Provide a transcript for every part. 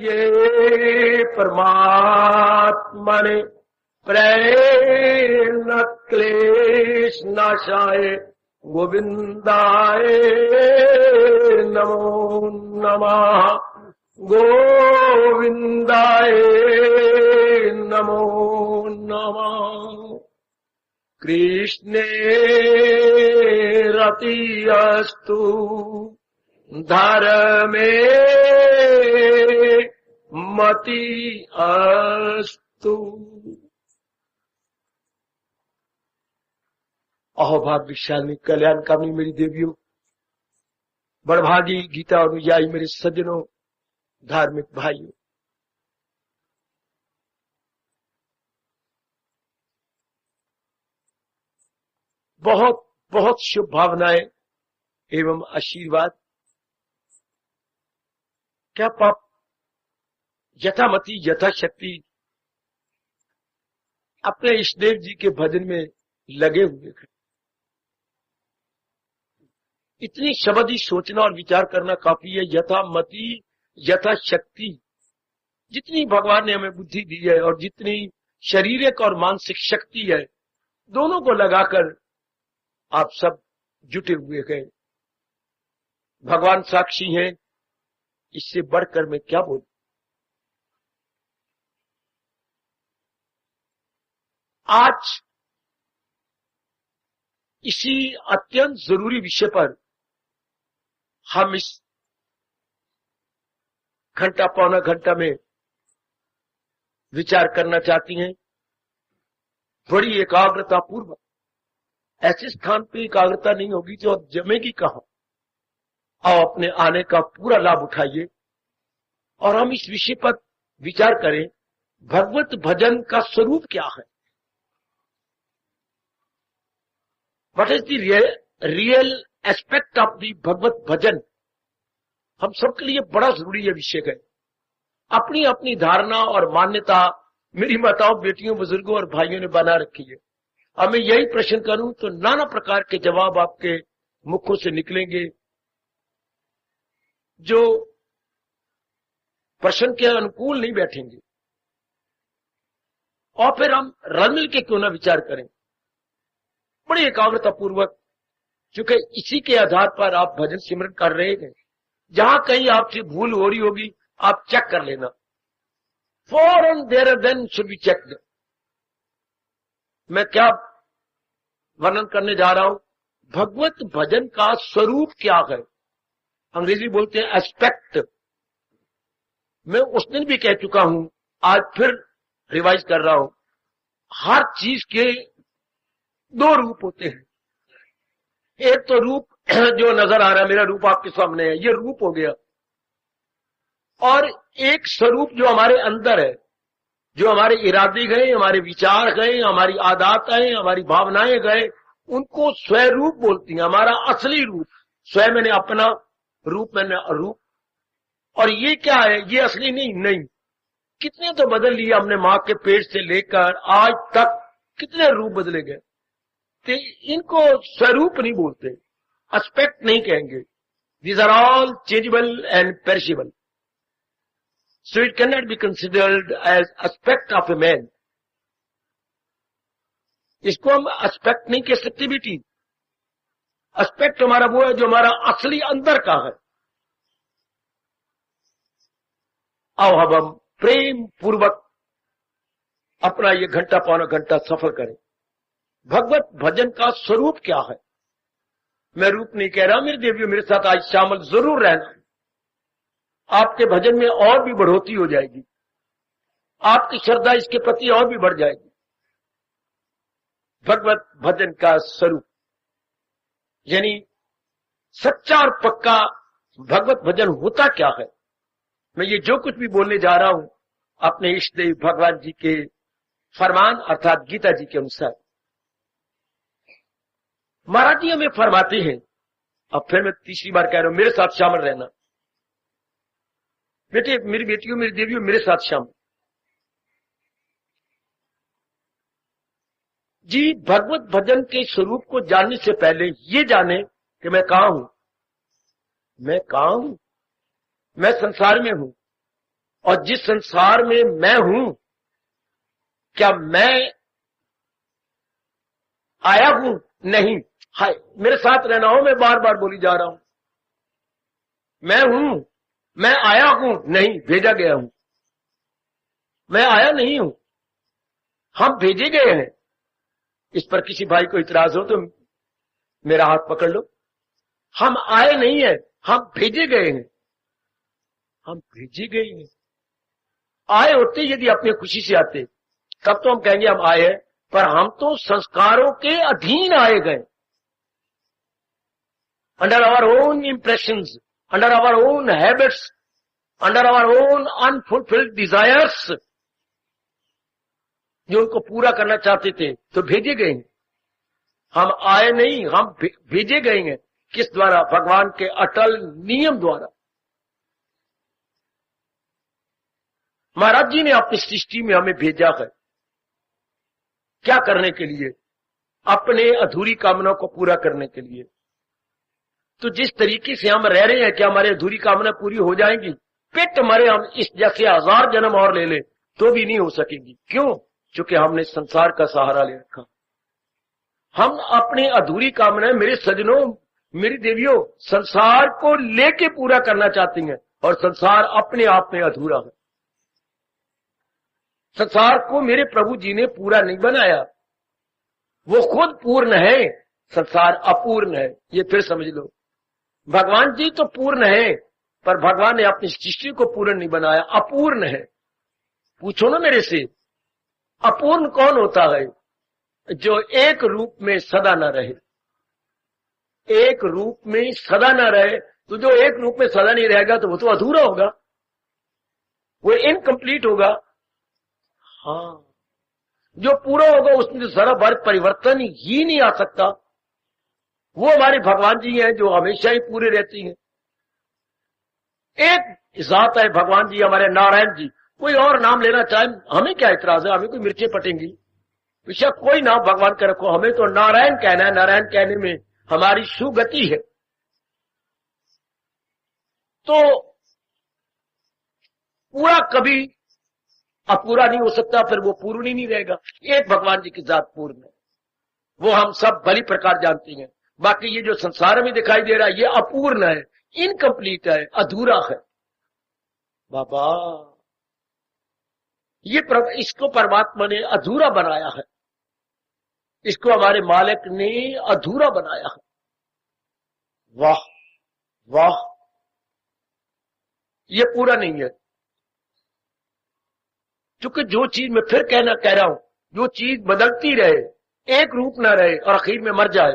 ये परमात्मने प्रेम क्लेश नाशाय गोविंदाय नमो नमः। गोविंदाय नमो नमः। कृष्णे रतिरस्तु धर्मे मति अस्तु। अहोभाग्यशाली कल्याणकामी मेरी देवियों, बड़भागी गीता अनुयायी मेरे सज्जनों, धार्मिक भाइयों, बहुत बहुत शुभ भावनाएं एवं आशीर्वाद। क्या पाप यथामति यथाशक्ति अपने इष्टदेव जी के भजन में लगे हुए हैं। इतनी शब्द ही सोचना और विचार करना काफी है। यथामति यथाशक्ति, जितनी भगवान ने हमें बुद्धि दी है और जितनी शारीरिक और मानसिक शक्ति है, दोनों को लगाकर आप सब जुटे हुए हैं। भगवान साक्षी हैं, इससे बढ़कर मैं क्या बोलूं। आज इसी अत्यंत जरूरी विषय पर हम इस घंटा पौना घंटा में विचार करना चाहती हैं। बड़ी एकाग्रता पूर्वक। ऐसे स्थान पे एकाग्रता नहीं होगी जो जमेगी कहां। आओ अपने आने का पूरा लाभ उठाइए और हम इस विषय पर विचार करें। भगवत भजन का स्वरूप क्या है? What is the real aspect of the Bhagwat bhajan? हम सबके लिए बड़ा जरूरी है विषय है। अपनी अपनी धारणा और मान्यता मेरी माताओं, बेटियों, बुजुर्गों और भाइयों ने बना रखी है। अब मैं यही प्रश्न करूं तो नाना प्रकार के जवाब आपके मुखों से निकलेंगे जो प्रश्न के अनुकूल नहीं बैठेंगे। और फिर हम रल मिल के क्यों ना विचार करें बड़ी एकाग्रता पूर्वक, क्योंकि इसी के आधार पर आप भजन सिमरन कर रहे हैं। जहां कहीं आपसे भूल हो रही होगी आप चेक कर लेना। फॉरन there then should be checked. मैं क्या वर्णन करने जा रहा हूं? भगवत भजन का स्वरूप क्या है? अंग्रेजी बोलते हैं एस्पेक्ट। मैं उस दिन भी कह चुका हूं, आज फिर रिवाइज कर रहा हूं। हर चीज के दो रूप होते हैं। एक तो रूप जो नजर आ रहा है, मेरा रूप आपके सामने है, ये रूप हो गया। और एक स्वरूप जो हमारे अंदर है, जो हमारे इरादे गए, हमारे विचार गए, हमारी आदतें, हमारी भावनाएं गए, उनको स्वरूप बोलती हैं। हमारा असली रूप, स्वयं मैंने अपना, रूप मैंने अरूप। और ये क्या है? ये असली नहीं। कितने तो बदल लिए हमने मां के पेट से लेकर आज तक, कितने रूप बदले गए। तो इनको स्वरूप नहीं बोलते, एस्पेक्ट नहीं कहेंगे। These are all changeable and perishable, so it cannot be considered as aspect of a man. इसको हम एस्पेक्ट नहीं कह सकते बेटी। एस्पेक्ट हमारा वो है जो हमारा असली अंदर का है। आओ अब हम प्रेम पूर्वक अपना ये घंटा पौना घंटा सफर करें। भगवत भजन का स्वरूप क्या है? मैं रूप नहीं कह रहा मेरे देवियों, मेरे साथ आज शामिल जरूर रहना। आपके भजन में और भी बढ़ोतरी हो जाएगी, आपकी श्रद्धा इसके प्रति और भी बढ़ जाएगी। भगवत भजन का स्वरूप यानी सच्चा और पक्का भगवत भजन होता क्या है? मैं ये जो कुछ भी बोलने जा रहा हूं अपने इष्ट देव भगवान जी के फरमान अर्थात गीता जी के अनुसार। महाराज जी हमें फरमाते हैं, अब फिर मैं तीसरी बार कह रहा हूं, मेरे साथ शामिल रहना बेटे, मेरी बेटियों, मेरी देवियों, मेरे साथ शामिल। जी, भगवत भजन के स्वरूप को जानने से पहले ये जाने कि मैं कहां हूं। मैं संसार में हूं। और जिस संसार में मैं हूं, क्या मैं आया हूं? नहीं। हाय, मेरे साथ रहना हो, मैं बार बार बोली जा रहा हूं, मैं हूं, मैं आया हूं? नहीं, भेजा गया हूं। मैं आया नहीं हूं, हम भेजे गए हैं। इस पर किसी भाई को इतराज हो तो मेरा हाथ पकड़ लो। हम आए नहीं है, हम भेजे गए हैं। हम भेजे गए हैं। आए होते यदि अपनी खुशी से आते तब तो हम कहेंगे हम आए हैं, पर हम तो संस्कारों के अधीन आए गए, under our own impressions, under our own habits, under our own unfulfilled desires, जो उनको पूरा करना चाहते थे, तो भेजे गए हैं। हम आए नहीं, हम भेजे गए हैं। किस द्वारा? भगवान के अटल नियम द्वारा। महाराज जी ने अपनी सृष्टि में हमें भेजा है, क्या करने के लिए? अपने अधूरी कामनाओं को पूरा करने के लिए। तो जिस तरीके से हम रह रहे हैं, क्या हमारी अधूरी कामना पूरी हो जाएंगी? पेट मरे हम इस जैसे 1000 जन्म और ले ले तो भी नहीं हो सकेगी। क्यों? क्योंकि हमने संसार का सहारा ले रखा। हम अपनी अधूरी कामनाएं, मेरे सजनों, मेरी देवियों, संसार को लेके पूरा करना चाहती हैं, और संसार अपने आप में अधूरा है। संसार को मेरे प्रभु जी ने पूरा नहीं बनाया, वो खुद पूर्ण है, संसार अपूर्ण है। ये फिर समझ लो, भगवान जी तो पूर्ण है, पर भगवान ने अपनी सृष्टि को पूर्ण नहीं बनाया, अपूर्ण है। पूछो ना मेरे से, अपूर्ण कौन होता है? जो एक रूप में सदा न रहे। एक रूप में सदा न रहे, तो जो एक रूप में सदा नहीं रहेगा तो वो तो अधूरा होगा, वो इनकम्प्लीट होगा। हाँ, जो पूरा होगा उसमें तो जरा भर परिवर्तन ही नहीं आ सकता। वो हमारे भगवान जी हैं जो हमेशा ही पूरे रहती हैं। एक जात है भगवान जी, हमारे नारायण जी। कोई और नाम लेना चाहे, हमें क्या इतराज है? हमें कोई मिर्चें पटेंगी? विषय कोई नाम भगवान का रखो, हमें तो नारायण कहना है। नारायण कहने में हमारी सुगति है। तो पूरा कभी अपूरा नहीं हो सकता, फिर वो पूर्ण ही नहीं रहेगा। एक भगवान जी की जात पूर्ण है, वो हम सब भली प्रकार जानते हैं। बाकी ये जो संसार में दिखाई दे रहा है, ये अपूर्ण है, इनकम्प्लीट है, अधूरा है। बाबा, ये इसको परमात्मा ने अधूरा बनाया है, इसको हमारे मालिक ने अधूरा बनाया है। वाह वाह, ये पूरा नहीं है। क्योंकि जो चीज मैं फिर कह रहा हूं, जो चीज बदलती रहे, एक रूप ना रहे और आखिर में मर जाए,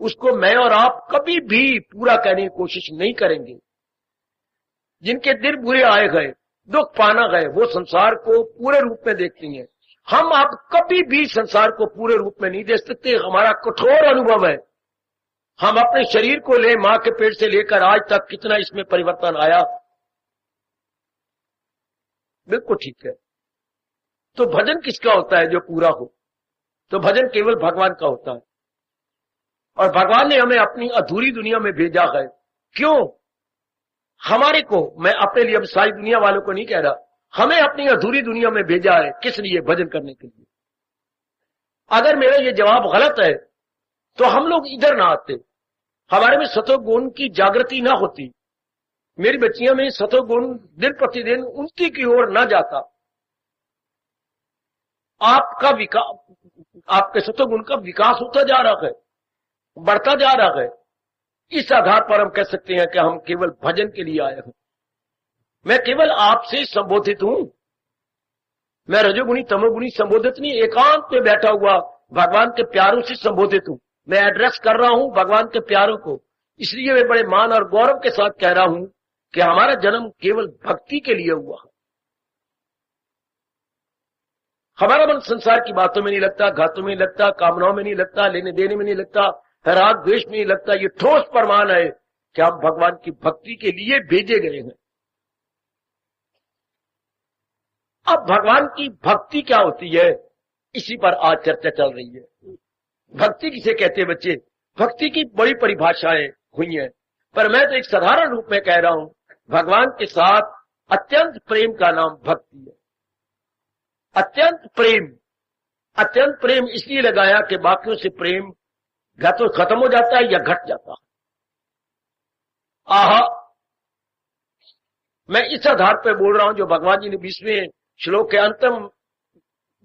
उसको मैं और आप कभी भी पूरा करने की कोशिश नहीं करेंगे। जिनके दिल बुरे आए गए, दुख पाना गए, वो संसार को पूरे रूप में देखती हैं। हम आप कभी भी संसार को पूरे रूप में नहीं देख सकते। हमारा कठोर अनुभव है। हम अपने शरीर को ले, मां के पेट से लेकर आज तक कितना इसमें परिवर्तन आया। बिल्कुल ठीक है। तो भजन किसका होता है? जो पूरा हो। तो भजन केवल भगवान का होता है। और भगवान ने हमें अपनी अधूरी दुनिया में भेजा है। क्यों? हमारे को, मैं अपने लिए, अब सारी दुनिया वालों को नहीं कह रहा, हमें अपनी अधूरी दुनिया में भेजा है। किस लिए? भजन करने के लिए। अगर मेरा ये जवाब गलत है तो हम लोग इधर ना आते, हमारे में सतोगुण की जागृति ना होती, मेरी बच्चियों में सतोगुण दिन प्रतिदिन उन्नति की ओर ना जाता। आपका विकास, आपके सतोगुण का विकास होता जा रहा है, बढ़ता जा रहा है। इस आधार पर हम कह सकते हैं कि हम केवल भजन के लिए आए हैं। मैं केवल आपसे संबोधित हूं, मैं रजोगुणी तमोगुणी संबोधित नहीं, एकांत में बैठा हुआ भगवान के प्यारों से संबोधित हूं। मैं एड्रेस कर रहा हूं भगवान के प्यारों को। इसलिए मैं बड़े मान और गौरव के साथ कह रहा हूं कि हमारा जन्म केवल भक्ति के लिए हुआ है। हमारा मन संसार की बातों में नहीं लगता, घातों में नहीं लगता, कामनाओं में नहीं लगता, लेने देने में नहीं लगता, राग द्वेष में नहीं लगता। ये ठोस प्रमाण है कि हम भगवान की भक्ति के लिए भेजे गए हैं। अब भगवान की भक्ति क्या होती है, इसी पर आज चर्चा चल रही है। भक्ति किसे कहते हैं बच्चे? भक्ति की बड़ी परिभाषाएं हुई हैं, पर मैं तो एक साधारण रूप में कह रहा हूं, भगवान के साथ अत्यंत प्रेम का नाम भक्ति है। अत्यंत प्रेम इसलिए लगाया कि बाकियों से प्रेम या तो खत्म हो जाता है या घट जाता है। आहा, मैं इस आधार पर बोल रहा हूं जो भगवान जी ने 20वें श्लोक के अंतिम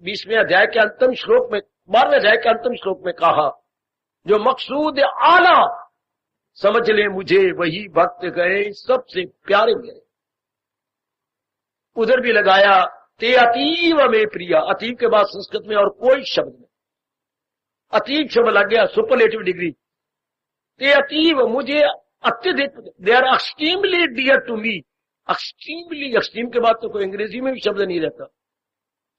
20वें अध्याय के अंतिम श्लोक में 12वें अध्याय के अंतिम श्लोक में कहा, जो मकसूद आला समझ ले मुझे वही भक्त गए सबसे प्यारे मेरे। उधर भी लगाया ते अतीव में प्रिया, अतीव के बाद संस्कृत में और कोई शब्द नहीं, अतीव शब्द लग गया, सुपरलेटिव डिग्री। ते अतीव मुझे अत्यधिक, they are extremely dear to me. Extreme के बाद तो कोई अंग्रेजी में भी शब्द नहीं रहता,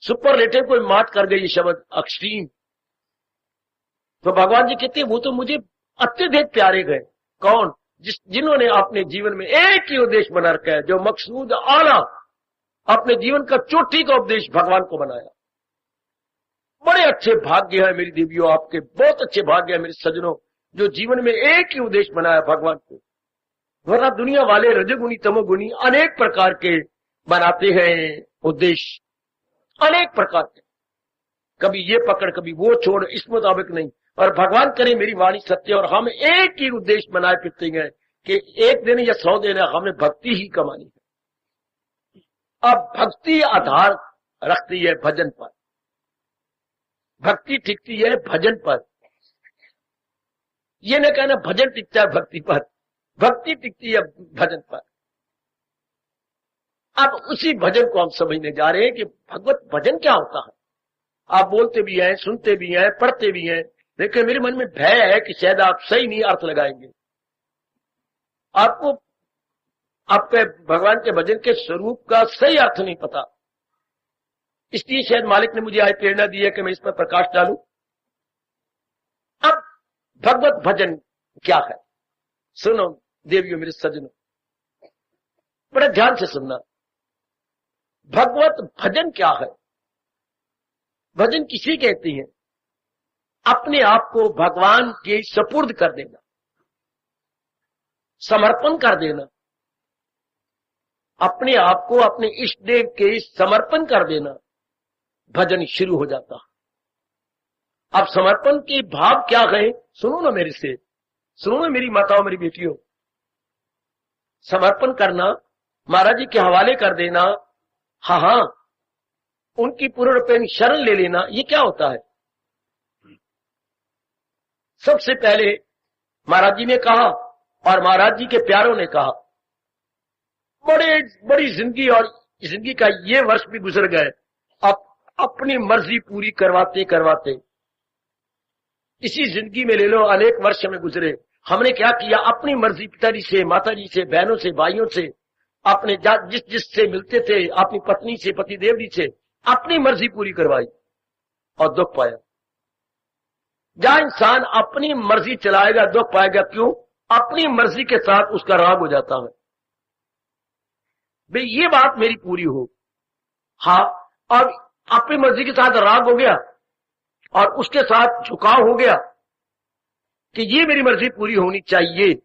सुपरलेटिव कोई मात कर गई ये शब्द एक्सट्रीम। तो भगवान जी कहते वो तो मुझे अत्यधिक प्यारे गए। कौन? जिन्होंने अपने जीवन में एक ही उद्देश्य बना रखा है, जो मकसूद आला, अपने जीवन का चोटी का उपदेश भगवान को बनाया। बड़े अच्छे भाग्य है मेरी देवियों, आपके बहुत अच्छे भाग्य है मेरे सज्जनों, जो जीवन में एक ही उद्देश्य बनाया भगवान को। वरना दुनिया वाले रजोगुणी तमोगुणी अनेक प्रकार के बनाते हैं उद्देश्य, अनेक प्रकार के, कभी ये पकड़ कभी वो छोड़, इस मुताबिक नहीं। और भगवान करे मेरी वाणी सत्य, और हम एक ही उद्देश्य बनाए फिरते हैं कि एक दिन या 100 दिन हमें भक्ति ही कमानी है। अब भक्ति आधार रखती है भजन पर, भक्ति टिकती है भजन पर। ये न कहना भजन टिकता है भक्ति पर, भक्ति टिकती है भजन पर। अब उसी भजन को हम समझने जा रहे हैं कि भगवत भजन क्या होता है। आप बोलते भी हैं, सुनते भी हैं, पढ़ते भी हैं, लेकिन मेरे मन में भय है कि शायद आप सही नहीं अर्थ लगाएंगे। आपको आपके भगवान के भजन के स्वरूप का सही अर्थ नहीं पता, इसलिए शायद मालिक ने मुझे आज प्रेरणा दी है कि मैं इस पर प्रकाश डालूं। अब भगवत भजन क्या है, सुनो देवियों मेरे सज्जनों, बड़े ध्यान से सुनना। भगवत भजन क्या है? भजन किसे कहते हैं? अपने आप को भगवान के सपुर्द कर देना, समर्पण कर देना, अपने आप को अपने इष्ट देव के समर्पण कर देना, भजन शुरू हो जाता। अब समर्पण के भाव क्या है, सुनो ना मेरे से, सुनो ना मेरी माताओं मेरी बेटियों। समर्पण करना, महाराज जी के हवाले कर देना, हाँ, उनकी पूर्ण रूपेण शरण ले लेना, ये क्या होता है? सबसे पहले महाराज जी ने कहा और महाराज जी के प्यारों ने कहा, बड़ी जिंदगी, और जिंदगी का ये वर्ष भी गुजर गए अब अपनी मर्जी पूरी करवाते करवाते। इसी जिंदगी में ले लो अनेक वर्ष में गुजरे, हमने क्या किया? अपनी मर्जी पिताजी से, माताजी से, बहनों से, भाइयों से, अपने जिससे मिलते थे, अपनी पत्नी से, पति देव जी से अपनी मर्जी पूरी करवाई और दुख पाया। जहां इंसान अपनी मर्जी चलाएगा दुख पाएगा। क्यों? अपनी मर्जी के साथ उसका राग हो जाता है। भाई ये बात मेरी पूरी हो, हाँ, और अपनी मर्जी के साथ राग हो गया और उसके साथ झुकाव हो गया कि ये मेरी मर्जी पूरी होनी चाहिए,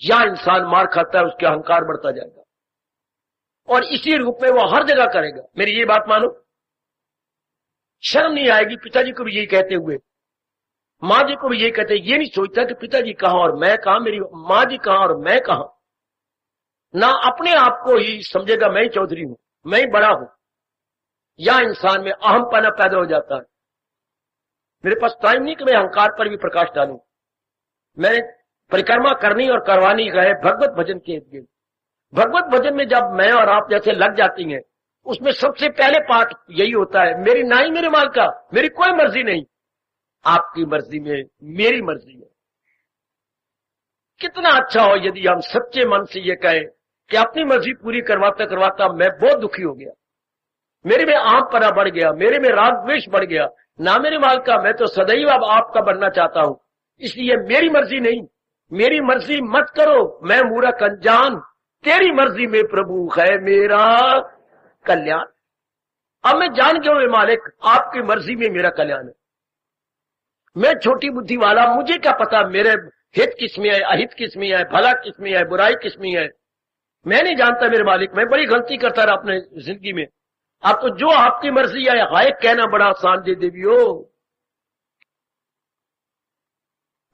या इंसान मार खाता है, उसके अहंकार बढ़ता जाएगा और इसी रूप में वो हर जगह करेगा। मेरी ये बात मानो, शर्म नहीं आएगी पिताजी को भी यही कहते हुए, माँ जी को भी यही कहते, ये नहीं सोचता कि पिताजी कहां और मैं कहां, मेरी माँ जी कहां और मैं कहां। ना अपने आप को ही समझेगा मैं ही चौधरी हूं, मैं ही बड़ा हूं, या इंसान में अहमपना पैदा हो जाता है। मेरे पास टाइम नहीं कि मैं अहंकार पर भी प्रकाश डालूं। मैंने परिक्रमा करनी और करवानी है भगवत भजन के इर्द गिर्द। भगवत भजन में जब मैं और आप जैसे लग जाती हैं, उसमें सबसे पहले पाठ यही होता है, मेरी नाई मेरे माल का, मेरी कोई मर्जी नहीं, आपकी मर्जी में मेरी मर्जी है। कितना अच्छा हो यदि हम सच्चे मन से ये कहें कि अपनी मर्जी पूरी करवाता करवाता मैं बहुत दुखी हो गया, मेरे में आमपना बढ़ गया, मेरे में राग द्वेष बढ़ गया, ना मेरे माल का, मैं तो सदैव अब आपका बनना चाहता हूं, इसलिए मेरी मर्जी नहीं, मेरी मर्जी मत करो, मैं मूर्ख अनजान, तेरी मर्जी में प्रभु है मेरा कल्याण। अब मैं जान गया हूं मालिक, आपकी मर्जी में मेरा कल्याण है। मैं छोटी बुद्धि वाला, मुझे क्या पता मेरे हित किसमें है, अहित किसमें है, भला किसमें है, बुराई किसमें है। मैं नहीं जानता मेरे मालिक, मैं बड़ी गलती करता रहा अपने जिंदगी में। अब तो जो आपकी मर्जी है हाय कहना बड़ा आसान दे देवियो।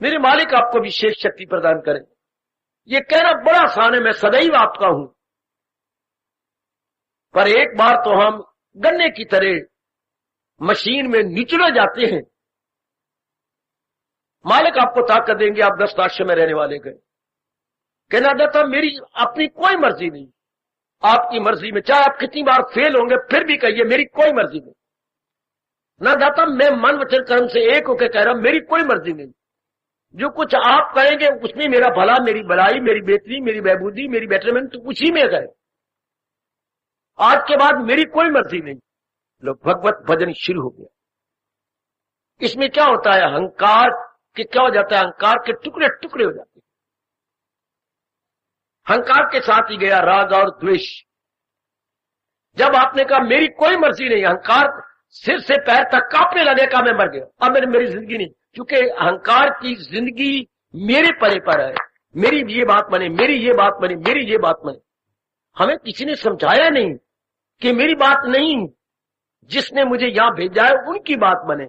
मेरे मालिक आपको विशेष शक्ति प्रदान करें। ये कहना बड़ा आसान है, मैं सदैव आपका हूं। पर एक बार तो हम गन्ने की तरह मशीन में निचले जाते हैं। मालिक आपको ताकत देंगे, आप गृहस्थाश्रम में रहने वाले गए, कहना दाता मेरी अपनी कोई मर्जी नहीं, आपकी मर्जी में, चाहे आप कितनी बार फेल होंगे फिर भी कहिए मेरी कोई मर्जी नहीं। ना दाता मैं मन वचन कर्म से एक होकर कह रहा हूं मेरी कोई मर्जी नहीं, जो कुछ आप करेंगे उसमें मेरा भला, मेरी भलाई, मेरी बेहतरी, मेरी बहबूदी, मेरी बेटरमेंट तो उसी में है। आज के बाद मेरी कोई मर्जी नहीं। लो भगवत भजन शुरू हो गया। इसमें क्या होता है, अहंकार के क्या हो जाता है, अहंकार के टुकड़े टुकड़े हो जाते हैं। अहंकार के साथ ही गया राग और द्वेष। जब आपने कहा मेरी कोई मर्जी नहीं, अहंकार सिर से पैर तक कांपने लगे का मैं मर गया, अब मेरी जिंदगी नहीं, क्योंकि अहंकार की जिंदगी मेरे परे पर है। मेरी ये बात माने, मेरी ये बात माने, मेरी ये बात माने। हमें किसी ने समझाया नहीं कि मेरी बात नहीं, जिसने मुझे यहां भेजा है उनकी बात बने।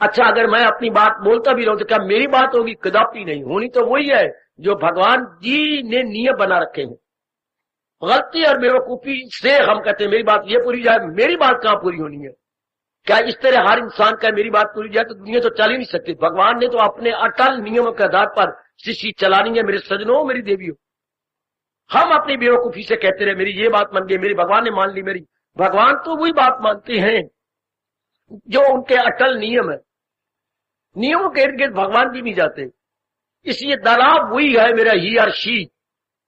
अच्छा अगर मैं अपनी बात बोलता भी रहूं तो क्या मेरी बात होगी? कदापि नहीं होनी। तो वही है जो भगवान जी ने नियम बना रखे हैं। गलती और बेवकूफी से हम कहते हैं मेरी बात ये पूरी जाए, मेरी बात कहां पूरी होनी है? क्या इस तरह हर इंसान का मेरी बात पूरी जाए तो दुनिया तो चल ही नहीं सकती। भगवान ने तो अपने अटल नियमों के आधार पर सृष्टि चलानी है। मेरे सजनों, मेरी देवियों, हम अपनी बेवकूफी से कहते रहे मेरी ये बात मान गई, मेरी भगवान ने मान ली मेरी। भगवान तो वही बात मानते हैं जो उनके अटल नियम है। नियमों के इर्द गिर्द भगवान भी नहीं जाते। इसलिए दलाव वही है मेरा ही और शी,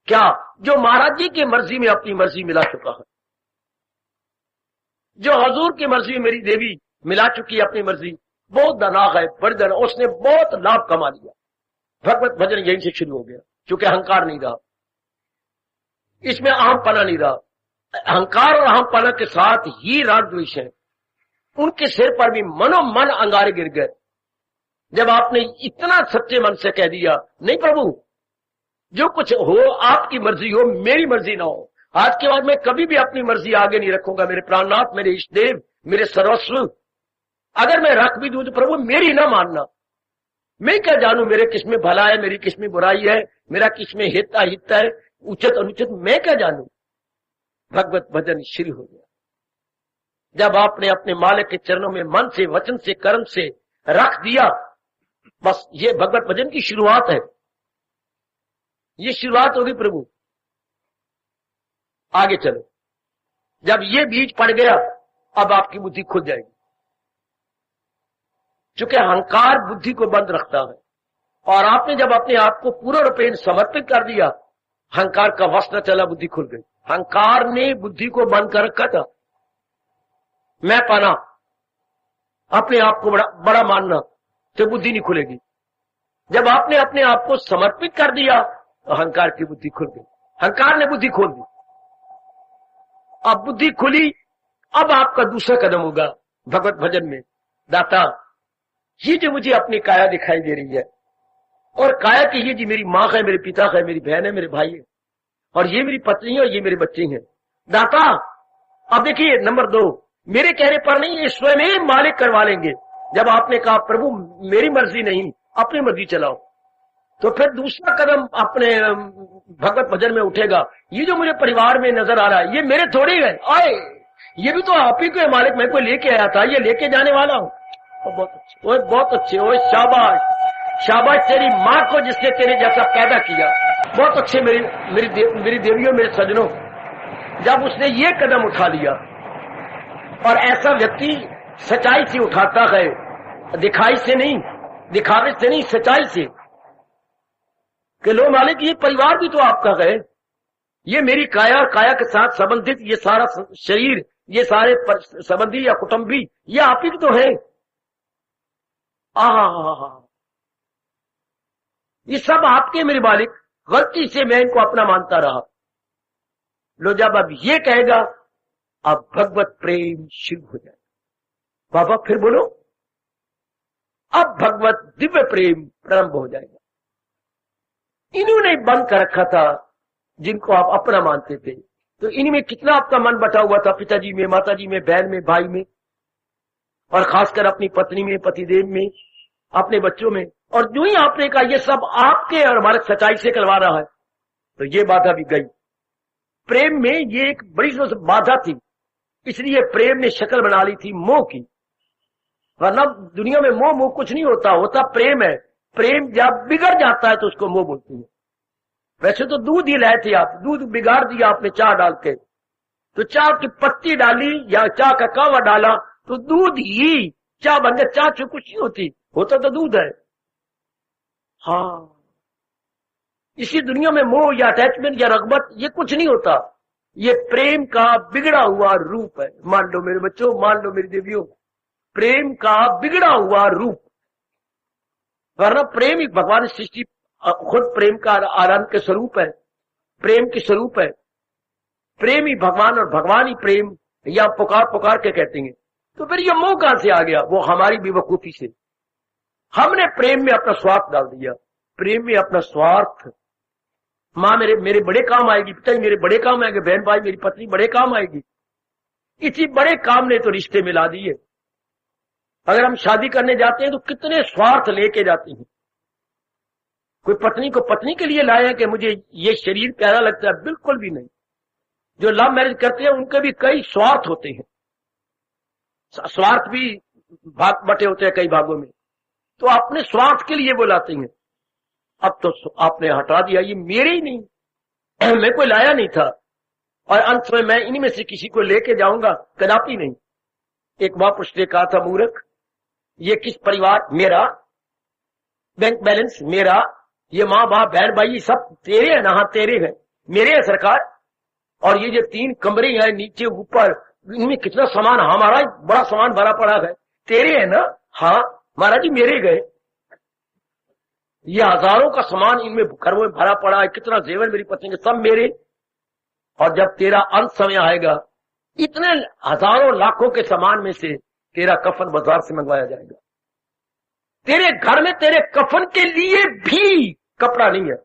क्या जो महाराज जी की मर्जी में अपनी मर्जी मिला चुका है, जो हजूर की मर्जी में मेरी देवी मिला चुकी है अपनी मर्जी। बहुत दनाग है, बड़ी दना, उसने बहुत लाभ कमा लिया। भगवत भजन यहीं से शुरू हो गया, क्योंकि अहंकार नहीं रहा, इसमें अहमपना नहीं रहा। अहंकार और अहमपना के साथ ही राग द्वेष है। उनके सिर पर भी मनोमन अंगारे गिर गए जब आपने इतना सच्चे मन से कह दिया नहीं प्रभु जो कुछ हो आपकी मर्जी हो, मेरी मर्जी ना हो। आज के बाद मैं कभी भी अपनी मर्जी आगे नहीं रखूंगा। मेरे प्राणनाथ, मेरे इष्ट देव, मेरे सर्वस्व, अगर मैं रख भी दूं तो प्रभु मेरी ना मानना। मैं क्या जानू मेरे किसमें भला है, मेरी किसमें बुराई है, मेरा किसमें हित अहित है, उचित अनुचित, मैं क्या जानू। भगवत भजन शुरू हो गया जब आपने अपने मालिक के चरणों में मन से, वचन से, कर्म से रख दिया। बस ये भगवत भजन की शुरुआत है। ये शुरुआत होगी प्रभु। आगे चलो, जब ये बीज पड़ गया अब आपकी बुद्धि खुल जाएगी, क्योंकि अहंकार बुद्धि को बंद रखता है। और आपने जब अपने आप को पूर्ण रूपेण समर्पित कर दिया, अहंकार का वश न चला, बुद्धि खुल गई। अहंकार ने बुद्धि को बंद कर रखा था। मैं पाना, अपने आप को बड़ा मानना, तो बुद्धि नहीं खुलेगी। जब आपने अपने आप को समर्पित कर दिया तो अहंकार की बुद्धि खुल गई। अहंकार ने बुद्धि खोल दी। अब बुद्धि खुली, अब आपका दूसरा कदम होगा भगवत भजन में। दाता, ये जो मुझे अपनी काया दिखाई दे रही है, और काया की ये जी मेरी माँ है, मेरे पिता है, मेरी बहन है, मेरे भाई है, और ये मेरी पत्नी है और ये मेरे बच्चे हैं। दाता अब देखिए, नंबर 2, मेरे कहने पर नहीं, ये स्वयं मालिक करवा लेंगे। जब आपने कहा प्रभु मेरी मर्जी नहीं, अपनी मर्जी चलाओ, तो फिर दूसरा कदम अपने भगवत भजन में उठेगा। ये जो मुझे परिवार में नजर आ रहा है, ये मेरे थोड़े है, आए ये भी तो आप ही को मालिक, मैं कोई लेके आया था, ये लेके जाने वाला हूँ। बहुत अच्छे, ओए बहुत अच्छे, ओए शाबाश शाबाश तेरी माँ को जिसने तेरे जैसा पैदा किया। बहुत अच्छे मेरी देवियों, मेरे सजनों। जब उसने ये कदम उठा लिया, और ऐसा व्यक्ति सच्चाई से उठाता है, दिखाई से नहीं, दिखावे से नहीं, सच्चाई से, कि लो मालिक ये परिवार भी तो आपका है, ये मेरी काया और काया के साथ संबंधित ये सारा शरीर, ये सारे संबंधी या कुटुंबी, ये आप ही तो है। ये सब आपके मेरे मालिक, गलती से मैं इनको अपना मानता रहा। लो जब अब ये कहेगा, अब भगवत प्रेम शुरू हो जाएगा। बाबा फिर बोलो, अब भगवत दिव्य प्रेम प्रारंभ हो जाएगा। इन्होंने बंद कर रखा था जिनको आप अपना मानते थे। तो इनमें कितना आपका मन बटा हुआ था, पिताजी में, माताजी में, बहन में, भाई में, और खासकर अपनी पत्नी में, पतिदेव में, अपने बच्चों में। और जो ही आपने कहा ये सब आपके और हमारे सच्चाई से करवा रहा है, तो ये बाधा भी गई। प्रेम में ये एक बड़ी बाधा थी, इसलिए प्रेम ने शक्ल बना ली थी मोह की। वरना दुनिया में मोह मोह कुछ नहीं होता, होता प्रेम है। प्रेम जब बिगड़ जाता है तो उसको मोह बोलती है। वैसे तो दूध ही लाए थे आप, दूध बिगाड़ दिया आपने चाह डाल के, तो चाह की पत्ती डाली या चाह का कावा डाला तो दूध ही चाह बन गया। चाह कुछ नहीं होती, होता तो दूध है। हाँ, इसी दुनिया में मोह या अटैचमेंट या रगबत ये कुछ नहीं होता, ये प्रेम का बिगड़ा हुआ रूप है। मान लो मेरे बच्चों, मान लो मेरी देवियों, प्रेम का बिगड़ा हुआ रूप। वरना प्रेम ही भगवान सृष्टि खुद प्रेम का आनंद के स्वरूप है, प्रेम के स्वरूप है। प्रेम ही भगवान और भगवान ही प्रेम, या पुकार पुकार के कहते हैं। तो फिर ये मोह कहां से आ गया? वो हमारी बेवकूफी से। हमने प्रेम में अपना स्वार्थ डाल दिया, प्रेम में अपना स्वार्थ। माँ मेरे बड़े काम आएगी, पिताजी मेरे बड़े काम आएंगे, बहन भाई मेरी पत्नी बड़े काम आएगी। इसी बड़े काम ने तो रिश्ते मिला दिए। अगर हम शादी करने जाते हैं तो कितने स्वार्थ लेके जाते हैं। कोई पत्नी को पत्नी के लिए लाया कि मुझे ये शरीर प्यारा लगता है, बिल्कुल भी नहीं। जो लव मैरिज करते हैं उनके भी कई स्वार्थ होते हैं, स्वार्थ भी भाग बटे होते हैं कई भागों में। तो अपने स्वार्थ के लिए बुलाते हैं। अब तो आपने हटा दिया, ये मेरे ही नहीं, मैं कोई लाया नहीं था, और अंत में मैं इन्हीं में से किसी को लेके जाऊंगा, कदापि नहीं। एक महापुरुष ने कहा था, मूर्ख, ये किस परिवार, मेरा बैंक बैलेंस मेरा, ये माँ बाप बहन भाई सब तेरे है ना? हाँ तेरे है, मेरे है सरकार। और ये जो 3 कमरे हैं नीचे ऊपर, इनमें कितना सामान हमारा, बड़ा सामान भरा पड़ा है, तेरे है ना? हाँ महाराज जी मेरे गए। ये हजारों का सामान इनमें घरों में भरा पड़ा है, कितना जेवर मेरी पत्नी के, सब मेरे। और जब तेरा अंत समय आएगा, इतने हजारों लाखों के सामान में से तेरा कफन बाजार से मंगवाया जाएगा। तेरे घर में तेरे कफन के लिए भी कपड़ा नहीं है,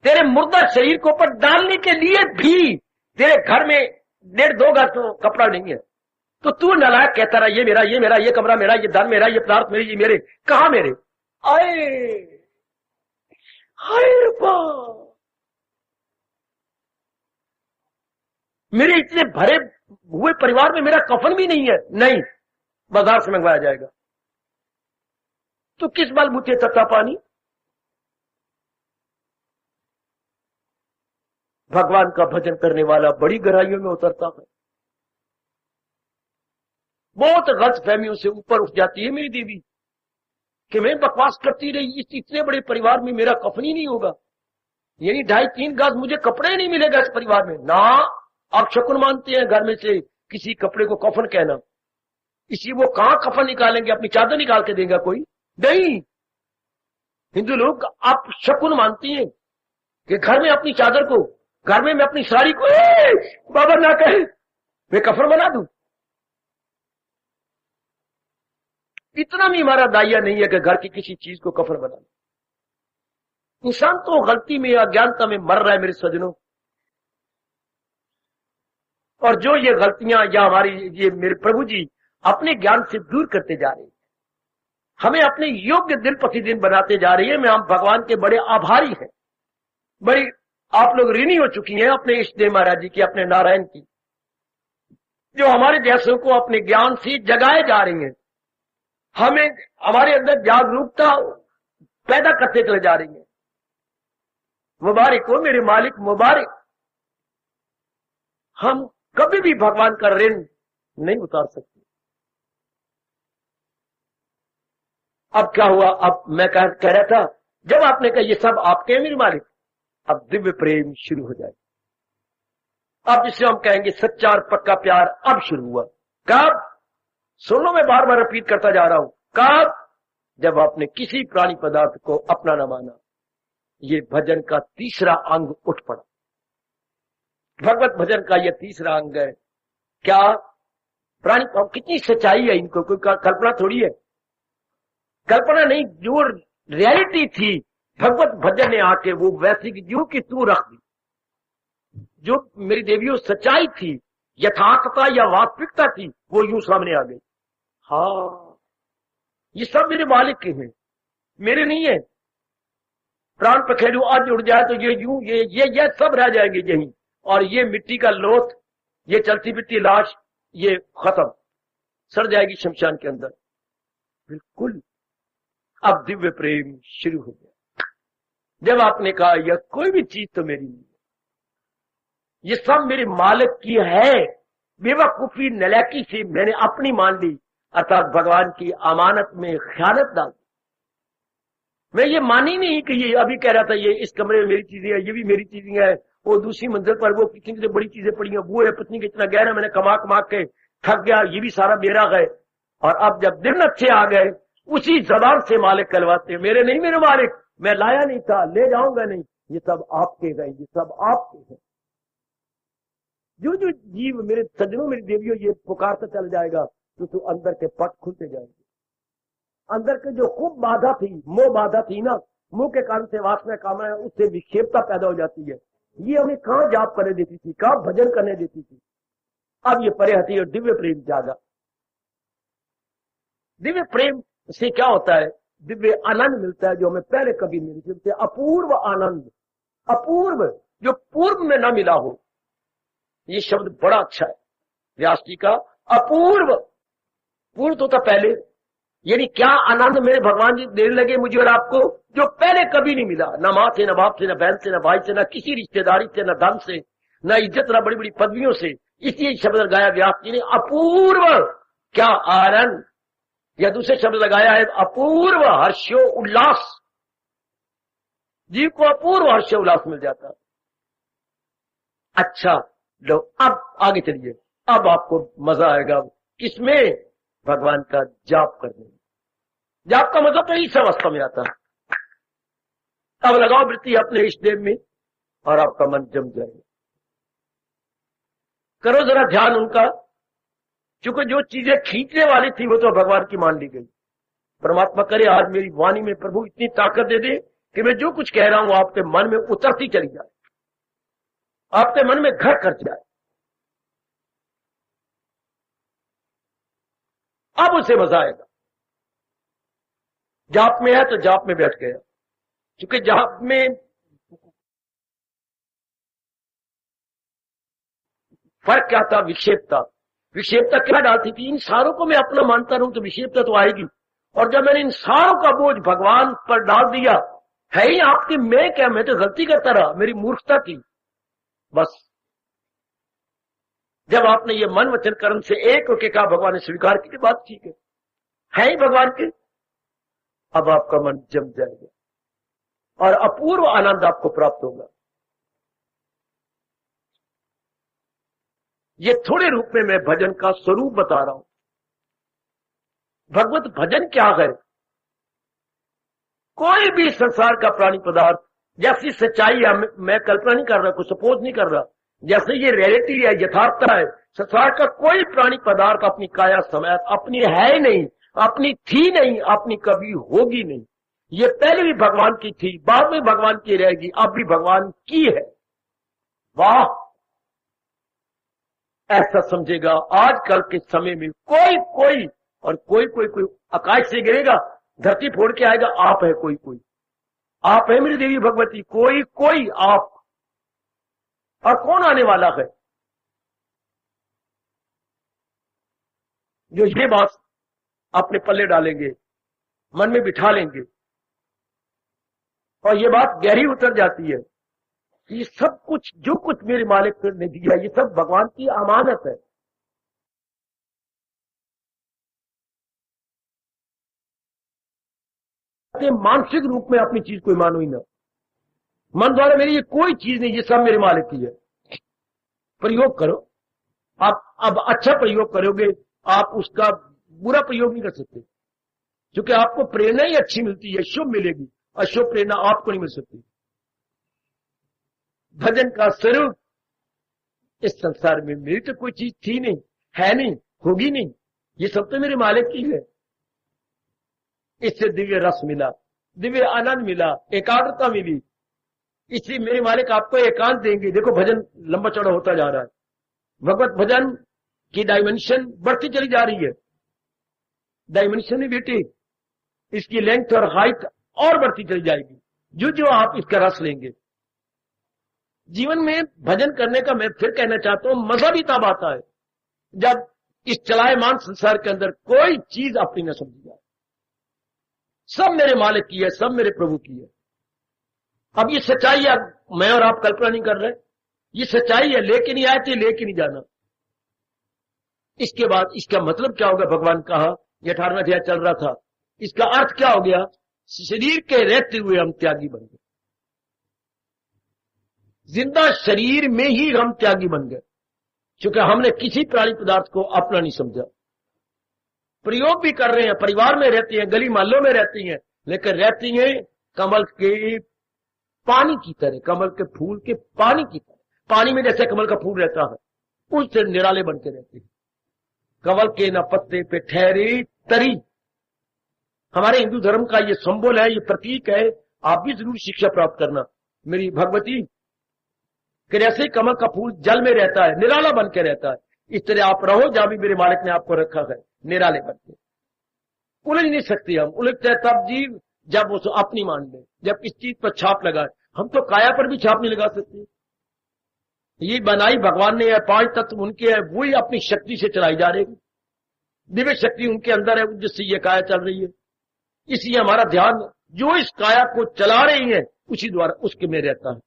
तेरे मुर्दा शरीर को ऊपर डालने के लिए भी तेरे घर में 1.5-2 गज तो कपड़ा नहीं है। तो तू नालायक कहता रहा, ये मेरा, ये मेरा, ये कमरा मेरा, ये धन मेरा, ये पदार्थ मेरे, ये मेरे। कहां मेरे? आए हाय रब्बा, मेरे इतने भरे हुए परिवार में मेरा कफन भी नहीं है। नहीं, बाजार से मंगवाया जाएगा। तो किस बलबूते तत्ता पानी? भगवान का भजन करने वाला बड़ी गहराइयों में उतरता है। बहुत गलत फहमियों से ऊपर उठ जाती है मेरी देवी कि मैं बकवास करती रही, इतने बड़े परिवार में मेरा कफन ही नहीं होगा, यानी 2.5-3 गज मुझे कपड़े नहीं मिलेगा इस परिवार में ना। आप शकुन मानते हैं घर में से किसी कपड़े को कफन कहना, इसी वो कहां कफन निकालेंगे? अपनी चादर निकाल के देगा कोई? नहीं। हिंदू लोग आप शकुन मानती हैं कि घर में अपनी चादर को, घर में मैं अपनी साड़ी को बाबा ना कहे मैं कफन बना दूं। इतना भी हमारा दाइया नहीं है कि घर की किसी चीज को कफन बना। इंसान तो गलती में, अज्ञानता में मर रहा है मेरे सज्जनों। और जो ये गलतियां या हमारी ये मेरे प्रभु जी अपने ज्ञान से दूर करते जा रहे हैं, हमें अपने योग्य दिन प्रतिदिन बनाते जा रही है। मैं हम भगवान के बड़े आभारी हैं, बड़ी आप लोग ऋणी हो चुकी हैं अपने इष्ट देव महाराज जी की, अपने नारायण की, जो हमारे जैसों को अपने ज्ञान से जगाए जा रही हैं, हमें हमारे अंदर जागरूकता पैदा करते चले जा रही है। मुबारक हो मेरे मालिक, मुबारक। हम कभी भी भगवान का ऋण नहीं उतार सकते। अब क्या हुआ? अब मैं कह रहा था, जब आपने कहा ये सब आपके हैं मेरे मालिक, अब दिव्य प्रेम शुरू हो जाए। अब जिसे हम कहेंगे सच्चा और पक्का प्यार अब शुरू हुआ। कब? सुन लो, मैं बार बार रिपीट करता जा रहा हूं। कब? जब आपने किसी प्राणी पदार्थ को अपना न माना। ये भजन का तीसरा अंग उठ पड़ा। भगवत भजन का यह तीसरा अंग है। क्या प्राणी, कितनी सच्चाई है इनको, कोई कल्पना थोड़ी है, कल्पना नहीं, जो रियलिटी थी भगवत भजन ने आके वो वैसी की यूं की तू रख दी। जो मेरी देवियों सच्चाई थी, यथार्थता या वास्तविकता थी, वो यूं सामने आ गई। हाँ, ये सब मेरे मालिक के हैं, मेरे नहीं है। प्राण पखेरु आज उड़ जाए तो ये यूं ये सब रह जाएंगे यहीं, और ये मिट्टी का लोथ, ये चलती फिरती लाश, ये खत्म, सड़ जाएगी शमशान के अंदर। बिल्कुल। अब दिव्य प्रेम शुरू हो गया। जब आपने कहा यह कोई भी चीज तो मेरी नहीं है, ये सब मेरे मालिक की है, बेवकूफी नलायकी से मैंने अपनी मान ली, अर्थात भगवान की अमानत में ख्यानत डाल दी। मैं ये मानी नहीं कि ये अभी कह रहा था ये इस कमरे में मेरी चीजें है, ये भी मेरी चीजें है, वो दूसरी मंजिल पर वो कितनी से बड़ी चीजें पड़ी हैं, वो है पत्नी का इतना गहरा मैंने कमा कमा के थक गया, ये भी सारा मेरा है। और अब जब दिन अच्छे आ गए, उसी जबान से मालिक कहलवाते हैं, मेरे नहीं, मेरे मालिक, मैं लाया नहीं था, ले जाऊंगा नहीं, ये सब आपके गए, ये सब आपके हैं। जो जो जीव मेरे सज्जनों, मेरी देवियों, ये पुकारता चल जाएगा तो अंदर के पट खुलते जाएंगे। अंदर के जो खूब बाधा थी, मोह बाधा थी ना, मुंह के कारण से वासना कामना, उससे विक्षेपता पैदा हो जाती है। ये हमें कहां जाप करने देती थी, कहां भजन करने देती थी। अब ये परे हटी और दिव्य प्रेम जागा। दिव्य प्रेम से क्या होता है? दिव्य आनंद मिलता है जो हमें पहले कभी नहीं मिलते। अपूर्व आनंद, अपूर्व, जो पूर्व में न मिला हो। ये शब्द बड़ा अच्छा है व्यास जी का। अपूर्व, पूर्व तो था पहले, यानी क्या आनंद मेरे भगवान जी देने लगे मुझे और आपको, जो पहले कभी नहीं मिला, न मां से, न बाप से, न बहन से, न भाई से, न किसी रिश्तेदारी से, न धन से, न इज्जत, न बड़ी बड़ी पदवियों से। इसलिए शब्द लगाया व्यास जी ने, अपूर्व क्या आनंद। या दूसरे शब्द लगाया है अपूर्व हर्षो उल्लास। जीव को अपूर्व हर्षो उल्लास मिल जाता। अच्छा लो, अब आगे चलिए। अब आपको मजा आएगा किसमें? भगवान का जाप करने में। जाप का मजा तो इस अवस्था में आता है। अब लगाओ वृत्ति अपने इष्टदेव में और आपका मन जम जाएगा। करो जरा ध्यान उनका, क्योंकि जो चीजें खींचने वाली थी वो तो भगवान की मान ली गई। परमात्मा करे आज मेरी वाणी में प्रभु इतनी ताकत दे दे कि मैं जो कुछ कह रहा हूं आपके मन में उतरती चली जाए, आपके मन में घर कर जाए। अब उसे मजा आएगा। जाप में है तो जाप में बैठ गया, क्योंकि जाप में फर्क क्या था? विक्षेपता। विक्षेपता क्या डालती थी? इन सारों को मैं अपना मानता रहूं तो विक्षेपता तो आएगी। और जब मैंने इन सारों का बोझ भगवान पर डाल दिया, है ही आपकी, मैं क्या, मैं तो गलती करता रहा, मेरी मूर्खता थी बस। जब आपने ये मन वचन कर्म से एक होके कहा, भगवान ने स्वीकार की, बात ठीक है ही भगवान के, अब आपका मन जम जाएगा और अपूर्व आनंद आपको प्राप्त होगा। ये थोड़े रूप में मैं भजन का स्वरूप बता रहा हूं। भगवत भजन क्या है? कोई भी संसार का प्राणी पदार्थ जैसी सच्चाई है, मैं कल्पना नहीं कर रहा, कुछ सपोज नहीं कर रहा, जैसे ये रियलिटी है, यथार्थता है, संसार का कोई प्राणी पदार्थ अपनी काया समय अपनी है नहीं, अपनी थी नहीं, अपनी कभी होगी नहीं। ये पहले भी भगवान की थी, बाद में भगवान की रहेगी, अब भी भगवान की है। वाह, ऐसा समझेगा आजकल के समय में कोई और कोई आकाश से गिरेगा, धरती फोड़ के आएगा, आप है कोई, आप है मेरी देवी भगवती, कोई आप। और कौन आने वाला है? जो ये बात अपने पल्ले डालेंगे, मन में बिठा लेंगे और ये बात गहरी उतर जाती है, ये सब कुछ जो कुछ मेरे मालिक ने दिया, ये सब भगवान की अमानत है। मानसिक रूप में अपनी चीज कोई मानो ही ना, मन द्वारा मेरी ये कोई चीज नहीं, ये सब मेरे मालिक की है। प्रयोग करो आप, अब अच्छा प्रयोग करोगे, आप उसका बुरा प्रयोग नहीं कर सकते, क्योंकि आपको प्रेरणा ही अच्छी मिलती है, शुभ मिलेगी, अशुभ प्रेरणा आपको नहीं मिल सकती। भजन का स्वरूप इस संसार में मेरी तो कोई चीज थी नहीं, है नहीं, होगी नहीं, ये सब तो मेरे मालिक की है। इससे दिव्य रस मिला, दिव्य आनंद मिला, एकाग्रता मिली, इसलिए मेरे मालिक आपको एकांत देंगे। देखो भजन लंबा चौड़ा होता जा रहा है, भगवत भजन की डायमेंशन बढ़ती चली जा रही है। डायमेंशन ही बेटी, इसकी लेंथ और हाइट और बढ़ती चली जाएगी जो जो आप इसका रस लेंगे। जीवन में भजन करने का मैं फिर कहना चाहता हूं, मजा भी तब आता है जब इस चलायमान संसार के अंदर कोई चीज अपनी न समझी जाए। सब मेरे मालिक की है, सब मेरे प्रभु की है। अब ये सच्चाई है, मैं और आप कल्पना नहीं कर रहे, ये सच्चाई है, लेके नहीं आए थे, लेके नहीं जाना। इसके बाद इसका मतलब क्या होगा? भगवान कहा, ये 18वां अध्याय चल रहा था, इसका अर्थ क्या हो गया? शरीर के रहते हुए हम त्यागी बन गए, जिंदा शरीर में ही हम त्यागी बन गए, क्योंकि हमने किसी प्राणी पदार्थ को अपना नहीं समझा। प्रयोग भी कर रहे हैं, परिवार में रहती हैं, गली मोहल्लों में रहती हैं, लेकिन रहती हैं कमल के पानी की तरह, कमल के फूल के पानी की तरह। पानी में जैसे कमल का फूल रहता है, उससे निराले बन के रहती है। कमल के न पत्ते पे ठहरी तरी, हमारे हिंदू धर्म का ये सिंबल है, ये प्रतीक है। आप भी जरूर शिक्षा प्राप्त करना मेरी भगवती, कि जैसे कमल का फूल जल में रहता है, निराला बन के रहता है, इस तरह आप रहो जहां भी मेरे मालिक ने आपको रखा है, निराले बन के। उलझ नहीं सकते हम, उलझते तब जीव जब वो अपनी मान ले, जब इस चीज पर छाप लगाए। हम तो काया पर भी छाप नहीं लगा सकते। ये बनाई भगवान ने है, 5 तत्व उनके है, वही अपनी शक्ति से चलाई जा रही, दिव्य शक्ति उनके अंदर है, जिससे ये काया चल रही है। इसलिए हमारा ध्यान जो इस काया को चला रही है उसी द्वारा उसके में रहता है।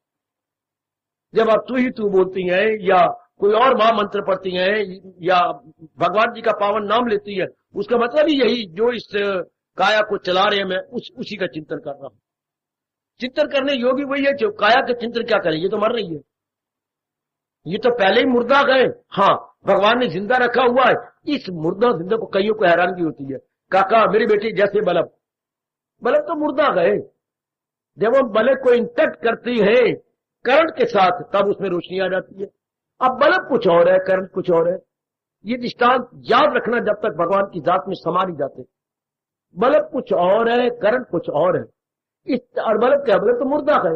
जब आप तू ही तू बोलती हैं या कोई और महामंत्र पढ़ती हैं या भगवान जी का पावन नाम लेती है, उसका मतलब ही यही, जो इस काया को चला रहे हैं मैं उसी का चिंतन कर रहा हूं। चिंतन करने योगी वही है, जो काया का चिंतन क्या करे, ये तो मर रही है, ये तो पहले ही मुर्दा गए। हाँ, भगवान ने जिंदा रखा हुआ है। इस मुर्दा जिंदा को कईयों को हैरानगी होती है, काका मेरी बेटी जैसे बल्ब तो मुर्दा गए। जब हम बल्ब को इंटैक्ट करती है करंट के साथ, तब उसमें रोशनी आ जाती है। अब बल्ब कुछ और है, करंट कुछ और है। ये दृष्टांत याद रखना जब तक भगवान की जात में समा नहीं जाते। बल्ब कुछ और है, करंट कुछ और है। इस और बल्ब क्या, बल्ब तो मुर्दा है।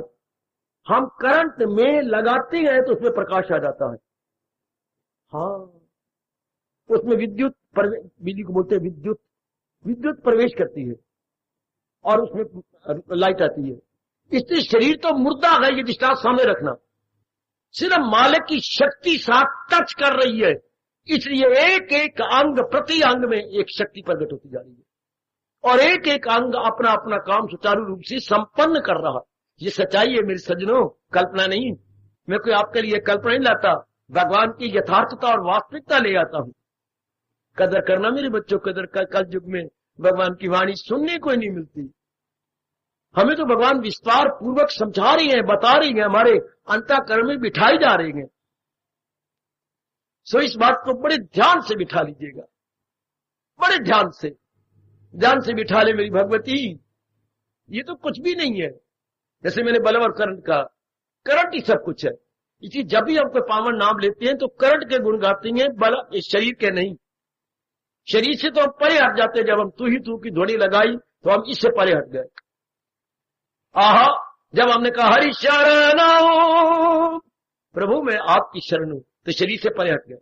हम करंट में लगाते हैं तो उसमें प्रकाश आ जाता है। हाँ, उसमें बिजली को बोलते हैं विद्युत प्रवेश करती है और उसमें लाइट आती है। इसलिए शरीर तो मुर्दा है, ये दृष्टांत सामने रखना। सिर्फ मालिक की शक्ति साथ टच कर रही है, इसलिए एक एक अंग प्रति अंग में एक शक्ति प्रकट होती जा रही है और एक एक अंग अपना अपना काम सुचारू रूप से संपन्न कर रहा। ये सच्चाई है मेरे सज्जनों, कल्पना नहीं। मैं कोई आपके लिए कल्पना नहीं लाता, भगवान की यथार्थता और वास्तविकता ले आता हूं। कदर करना मेरे बच्चों, कदर का कल युग में भगवान की वाणी सुनने को ही नहीं मिलती। हमें तो भगवान विस्तार पूर्वक समझा रही हैं, बता रही हैं, हमारे अंतःकरण में बिठाई जा रही हैं। सो इस बात को बड़े ध्यान से बिठा लीजिएगा, बड़े ध्यान से बिठा ले मेरी भगवती। ये तो कुछ भी नहीं है। जैसे मैंने बल्ब और करंट का, करंट ही सब कुछ है। इसी जब भी हम कोई पावन नाम लेते हैं तो करंट के गुण गाते हैं, बल्ब इस शरीर के नहीं। शरीर से तो हम परे हट जाते हैं। जब हम तू ही तू की ध्वनि लगाई तो हम इससे परे हट गए। आहा, जब हमने कहा हरि शरण प्रभु मैं आपकी शरण हूं, तो शरीर से परे हट गए।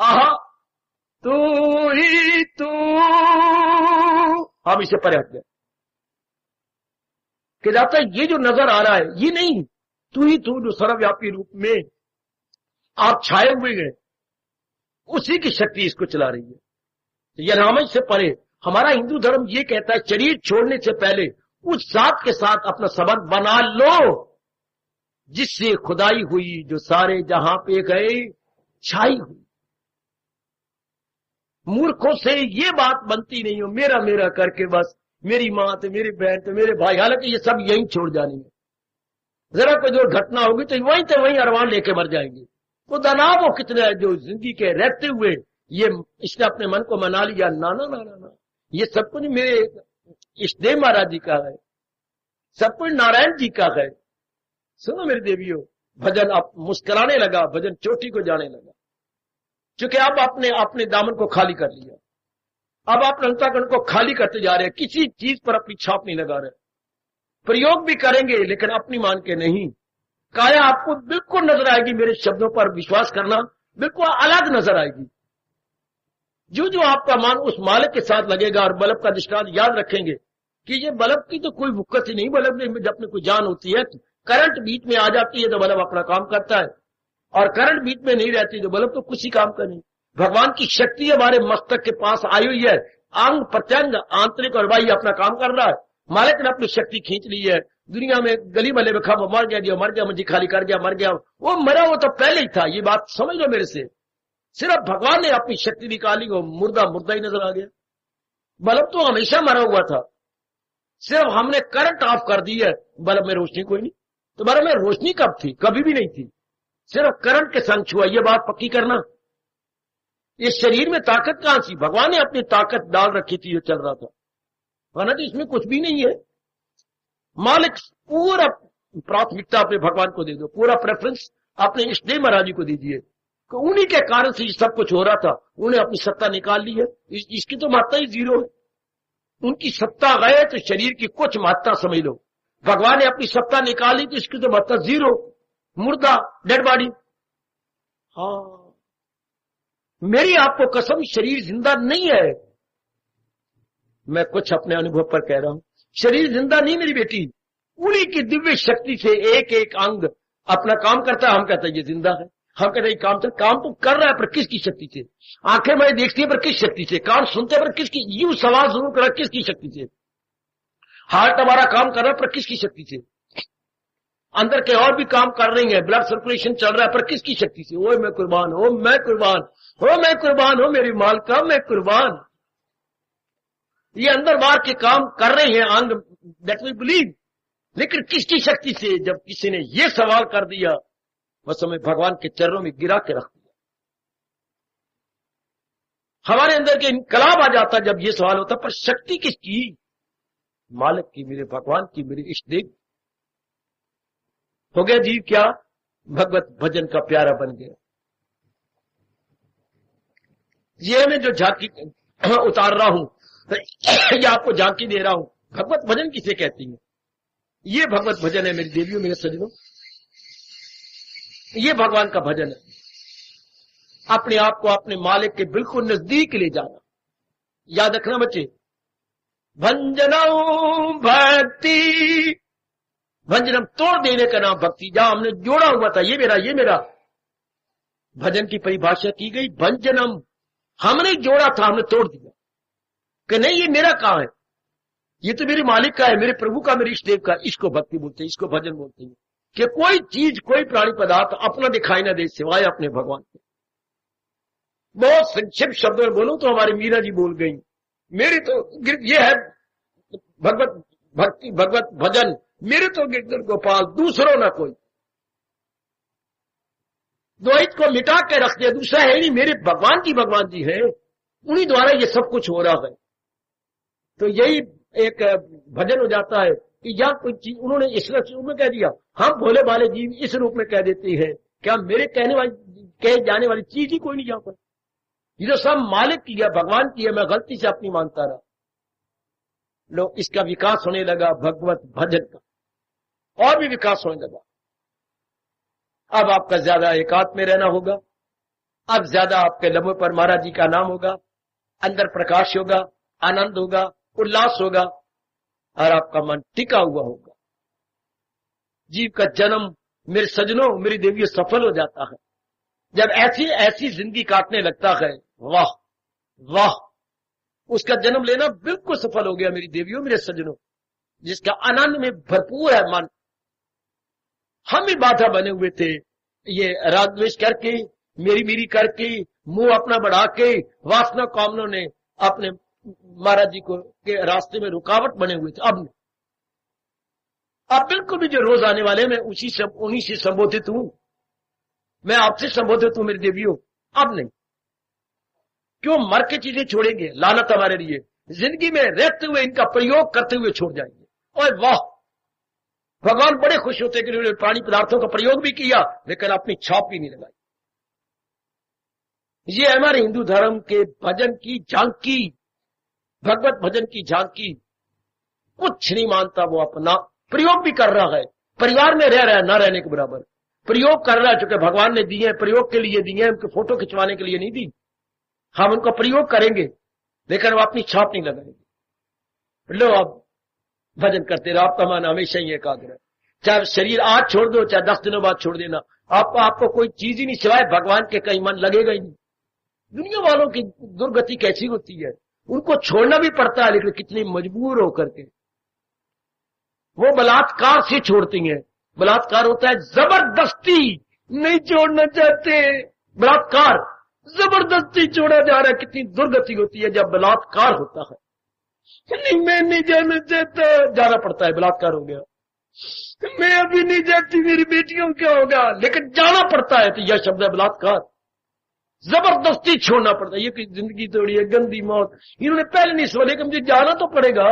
आहा, तू ही तू, हम इससे परे हट गए। कि जाता है ये जो नजर आ रहा है ये नहीं, तू ही तू जो सर्वव्यापी रूप में आप छाए हुए हैं, उसी की शक्ति इसको चला रही है। तो यह रामायण से परे हमारा हिंदू धर्म ये कहता है, शरीर छोड़ने से पहले उस जात के साथ अपना संबंध बना लो जिससे खुदाई हुई, जो सारे जहां पे गए छाई हुई। मूर्खों से ये बात बनती नहीं हो, मेरा मेरा करके बस मेरी मां तो मेरी बहन तो मेरे भाई, हालांकि ये सब यहीं छोड़ जानी है। जरा कोई जो घटना होगी तो वहीं अरवान लेके मर जाएंगे। तो तनाव वो कितना है जो जिंदगी के रहते हुए ये इसने अपने मन को मना लिया। ना ना ना ना ना, ये सब कुछ मेरे इष्टदेव महाराज जी का है, सब कुछ नारायण जी का है। सुनो मेरी देवियों, भजन अब मुस्कुराने लगा, भजन चोटी को जाने लगा, क्योंकि अब आपने अपने दामन को खाली कर लिया। अब आप अंतःकरण को खाली करते जा रहे हैं, किसी चीज पर अपनी छाप नहीं लगा रहे, प्रयोग भी करेंगे लेकिन अपनी मान के नहीं। काया आपको बिल्कुल नजर आएगी, मेरे शब्दों पर विश्वास करना, बिल्कुल अलग नजर आएगी। जो जो आपका मान उस मालिक के साथ लगेगा, और बल्ब का दृष्टांत याद रखेंगे कि ये बल्ब की तो कोई वुक्कत ही नहीं, बल्ब में जब कोई जान होती है तो करंट बीच में आ जाती है तो बल्ब अपना काम करता है, और करंट बीच में नहीं रहती तो बल्ब तो कुछ ही काम का नहीं। भगवान की शक्ति हमारे मस्तक के पास आई हुई है, अंग प्रत्यंग आंतरिक और बाह्य अपना काम कर रहा है। मालिक ने अपनी शक्ति खींच ली है। दुनिया में गली मले में खा मर गया, जो मर गया मुझे खाली कर गया, मर गया, वो मरा वो तो पहले ही था। ये बात समझ लो मेरे से, सिर्फ भगवान ने अपनी शक्ति निकाली, वो मुर्दा मुर्दा ही नजर आ गया। बल्ब तो हमेशा मरा हुआ था, सिर्फ हमने करंट ऑफ कर दी है, बल्ब में रोशनी कोई नहीं। तो बल्ब में रोशनी कब थी? कभी भी नहीं थी, सिर्फ करंट के संग छुआ। ये बात पक्की करना। इस शरीर में ताकत कहां थी? भगवान ने अपनी ताकत डाल रखी थी, ये चल रहा था, वरना तो इसमें कुछ भी नहीं है। मालिक पूरा प्राथमिकता अपने भगवान को दे दो, पूरा प्रेफरेंस अपने इष्टदेव महाराज जी को दीजिए। उन्हीं के कारण से सब कुछ हो रहा था, उन्हें अपनी सत्ता निकाल ली है। इसकी तो महत्ता ही जीरो है। उनकी सत्ता गए तो शरीर की कुछ महत्ता समझ लो, भगवान ने अपनी सत्ता निकाली तो इसकी तो महत्ता जीरो, मुर्दा, डेड बॉडी। हाँ, मेरी आपको कसम, शरीर जिंदा नहीं है। मैं कुछ अपने अनुभव पर कह रहा हूं, शरीर जिंदा नहीं मेरी बेटी। उन्हीं की दिव्य शक्ति से एक एक अंग अपना काम करता है। हम कहते हैं ये जिंदा है, हम कहते हैं काम तो कर रहा है, पर किसकी शक्ति से? आंखें मैं देखती है पर किस शक्ति से? कान सुनते पर किसकी? यूं सवाल जरूर करा, किसकी शक्ति से? हार्ट हमारा काम कर रहा है पर किसकी शक्ति से? अंदर के और भी काम कर रही है, ब्लड सर्कुलेशन चल रहा है, पर किसकी शक्ति से? ओ मैं कुर्बान, ओ मैं कुर्बान, ओ मैं कुर्बान, हो मेरी मालका मैं कुर्बान। ये अंदर बाहर के काम कर रहे हैं अंग, दैट वी बिलीव, लेकिन किसकी शक्ति से? जब किसी ने ये सवाल कर दिया, बस हमें भगवान के चरणों में गिरा के रख दिया। हमारे अंदर के इनकलाब आ जाता जब ये सवाल होता, पर शक्ति किसकी? मालिक की, मेरे भगवान की, मेरे इष्टदेव। हो गया जीव क्या? भगवत भजन का प्यारा बन गया। ये मैं जो झांकी उतार रहा हूं, या आपको झांकी दे रहा हूं, भगवत भजन किसे कहती है? ये भगवत भजन है मेरी देवियों, मेरे सज्जनों, ये भगवान का भजन है। अपने आप को अपने मालिक के बिल्कुल नजदीक ले जाना। याद रखना बच्चे, भंजनम भक्ति, भंजनम तोड़ देने का नाम भक्ति। जहां हमने जोड़ा हुआ था ये मेरा भजन की परिभाषा की गई। भंजनम हमने जोड़ा था, हमने तोड़ दिया कि नहीं ये मेरा कहां है, ये तो मेरे मालिक का है, मेरे प्रभु का, मेरे इष्टदेव का। इसको भक्ति बोलते हैं, इसको भजन बोलते हैं कि कोई चीज, कोई प्राणी पदार्थ अपना दिखाई ना दे सिवाय अपने भगवान के। बहुत संक्षिप्त शब्दों में बोलूं तो हमारी मीरा जी बोल गई, मेरी तो ये है भगवत भक्ति, भगवत भजन, मेरे तो गिरधर गोपाल, दूसरों ना कोई। द्वैत को मिटा के रख दिया, दूसरा है नहीं, मेरे भगवान की भगवान जी है, उन्हीं द्वारा ये सब कुछ हो रहा है। तो यही एक भजन हो जाता है कि या कोई चीज उन्होंने इस रूप में कह दिया, हम भोले भाले जीव इस रूप में कह देते हैं, क्या मेरे कहे जाने वाली चीज ही कोई नहीं यहाँ पर? ये जो सब मालिक की है, भगवान की है, मैं गलती से अपनी मानता रहा। लोग इसका विकास होने लगा, भगवत भजन का और भी विकास होने लगा। अब आपका ज्यादा एकांत में रहना होगा, अब ज्यादा आपके लबों पर महाराज जी का नाम होगा, अंदर प्रकाश होगा, आनंद होगा, उल्लास होगा, और आपका मन टिका हुआ होगा। जीव का जन्म मेरे सजनों, मेरी देवियों, सफल हो जाता है जब ऐसी ऐसी जिंदगी काटने लगता है। वाह वाह, उसका जन्म लेना बिल्कुल सफल हो गया मेरी देवियों, मेरे सजनों, जिसका आनंद में भरपूर है मन। हम ही बाधा बने हुए थे, ये राग द्वेष करके, मेरी मेरी करके, मुंह अपना बढ़ा के, वासना कामनों ने अपने महाराज जी को के रास्ते में रुकावट बने हुए थे। अब बिल्कुल भी जो रोज आने वाले, मैं उन्हीं से संबोधित हूं, मैं आपसे संबोधित हूं मेरी देवियों। अब नहीं, क्यों मर के चीजें छोड़ेंगे? लानत हमारे लिए, जिंदगी में रहते हुए इनका प्रयोग करते हुए छोड़ जाएंगे। और वाह, भगवान बड़े खुश होते कि उन्होंने प्राणी पदार्थों का प्रयोग भी किया लेकिन अपनी छाप भी नहीं लगाई। ये हमारे हिंदू धर्म के भजन की झांकी, भगवत भजन की झांकी, कुछ नहीं मानता वो अपना, प्रयोग भी कर रहा है, परिवार में रह रहा है ना रहने के बराबर, प्रयोग कर रहा है, चूंकि भगवान ने दिए हैं, प्रयोग के लिए दिए हैं, उनके फोटो खिंचवाने के लिए नहीं दी। हम उनका प्रयोग करेंगे लेकिन वो अपनी छाप नहीं लगाएंगे। लो आप भजन करते रहो, आपका मन हमेशा ही एकाग्र है। चाहे शरीर आज छोड़ दो, चाहे 10 दिनों बाद छोड़ देना, आपको कोई चीज ही नहीं सिवाय भगवान के कहीं मन लगेगा ही नहीं। दुनिया वालों की दुर्गति कैसी होती है, उनको छोड़ना भी पड़ता है, लेकिन कितनी मजबूर होकर के वो बलात्कार से छोड़ती हैं। बलात्कार होता है जबरदस्ती, नहीं छोड़ना चाहते, बलात्कार जबरदस्ती छोड़ा जा रहा है। कितनी दुर्गति होती है जब बलात्कार होता है। नहीं मैं नहीं जाना चाहता, जाना पड़ता है, बलात्कार हो गया। मैं अभी नहीं जाती, मेरी बेटियों क्या होगा, लेकिन जाना पड़ता है, तो यह शब्द है बलात्कार। जबरदस्ती छोड़ना पड़ता है। ये कि जिंदगी तोड़ी है, गंदी मौत, इन्होंने पहले नहीं सोचा, लेकिन मुझे जाना तो पड़ेगा,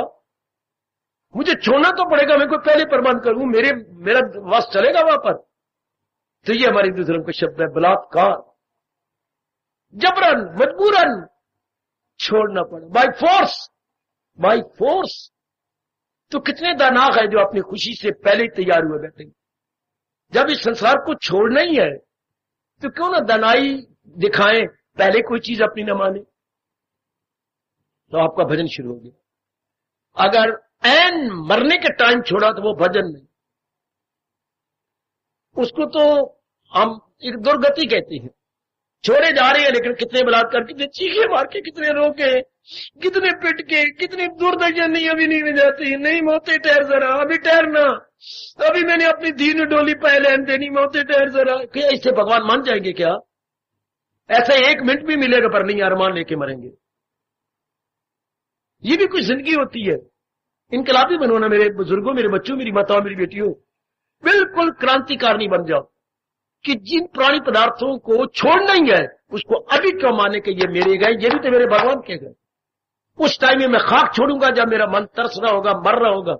मुझे छोड़ना तो पड़ेगा, मैं कोई पहले प्रबंध करूं, मेरा वास चलेगा वहां पर। तो ये हमारे हिंदू धर्म का शब्द है बलात्कार, जबरन मजबूरन छोड़ना पड़ा, बाय फोर्स, बाय फोर्स। तो कितने दानाग है जो अपनी खुशी से पहले ही तैयार हुए बैठे। जब इस संसार को छोड़ना ही है तो क्यों ना दानाई दिखाएं, पहले कोई चीज अपनी न माने। तो आपका भजन शुरू हो गया। अगर ऐन मरने के टाइम छोड़ा तो वो भजन नहीं, उसको तो हम एक दुर्गति कहते हैं। छोड़े जा रहे हैं, लेकिन कितने बलात्कार, कितने चीखे मार के, कितने रोके, कितने पिट के, कितने दुर्दशा। नहीं अभी नहीं जाती, नहीं मोते ठहर जरा, अभी ठहरना, अभी मैंने अपनी दीन डोली पहले देनी, मोते ठहर जरा। क्या इससे भगवान मान जाएंगे क्या? ऐसा 1 मिनट भी मिलेगा पर नहीं, अरमान लेके मरेंगे। ये भी कुछ जिंदगी होती है। इनकलाबी बनो ना मेरे बुजुर्गों, मेरे बच्चों, मेरी माताओं, मेरी बेटियों, बिल्कुल क्रांतिकारी बन जाओ कि जिन प्राणी पदार्थों को छोड़ना ही है उसको अभी क्यों माने कि ये मेरे गए, ये भी तो मेरे भगवान के गए। उस टाइम में मैं खाक छोड़ूंगा जब मेरा मन तरस रहा होगा, मर रहा होगा।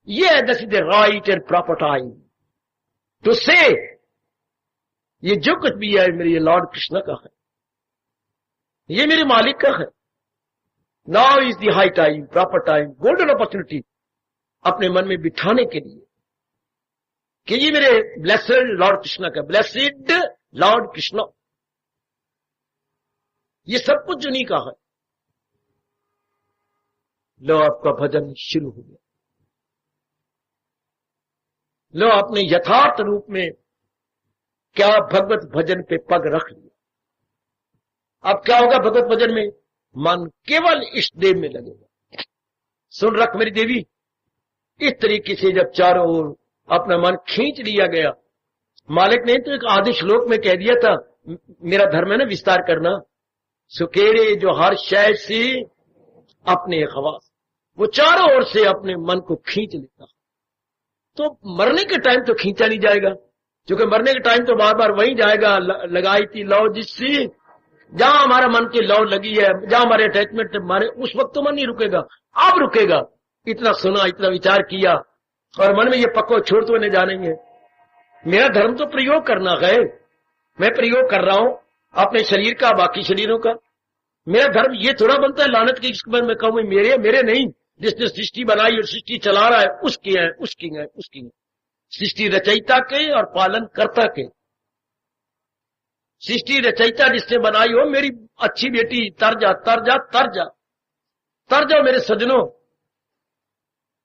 ये है this is the right and proper time to say ये जो कुछ भी है मेरे, ये लॉर्ड कृष्ण का है, ये मेरे मालिक का है। Now is the high time, proper time, golden opportunity अपने मन में बिठाने के लिए कि ये मेरे ब्लेसेड लॉर्ड कृष्ण का, ब्लेसेड लॉर्ड कृष्ण, ये सब कुछ उन्हीं का है। लो आपका भजन शुरू हो गया। लो आपने यथार्थ रूप में क्या भगवत भजन पे पग रख लिया। अब क्या होगा भगवत भजन में? मन केवल इस देव में लगेगा। सुन रख मेरी देवी, इस तरीके से जब चारों ओर अपना मन खींच लिया गया, मालिक ने तो एक आदि श्लोक में कह दिया था, मेरा धर्म है ना विस्तार करना, सुकेरे जो हर शय से अपने खवास, वो चारों ओर से अपने मन को खींच लेता। तो मरने के टाइम तो खींचा नहीं जाएगा, क्योंकि मरने के टाइम तो बार बार वहीं जाएगा, लगाई थी लौ जिससे, जहां हमारा मन की लौ लगी है, जहां हमारे अटैचमेंट हमारे, उस वक्त तो मन नहीं रुकेगा, अब रुकेगा। इतना सुना, इतना विचार किया और मन में ये पक्को छोड़ तो नहीं जानेंगे। मेरा धर्म तो प्रयोग करना है, मैं प्रयोग कर रहा हूं अपने शरीर का, बाकी शरीरों का। मेरा धर्म ये थोड़ा बनता है लानत की इसके बाद मैं कहूं मेरे नहीं, जिसने सृष्टि बनाई और सृष्टि चला रहा है उसकी है, उसकी है, उसकी है। सृष्टि रचयिता के और पालन कर्ता के। सृष्टि रचयिता जिसने बनाई हो, मेरी अच्छी बेटी, तर जा तर जा तर जा तर जाओ मेरे सजनों।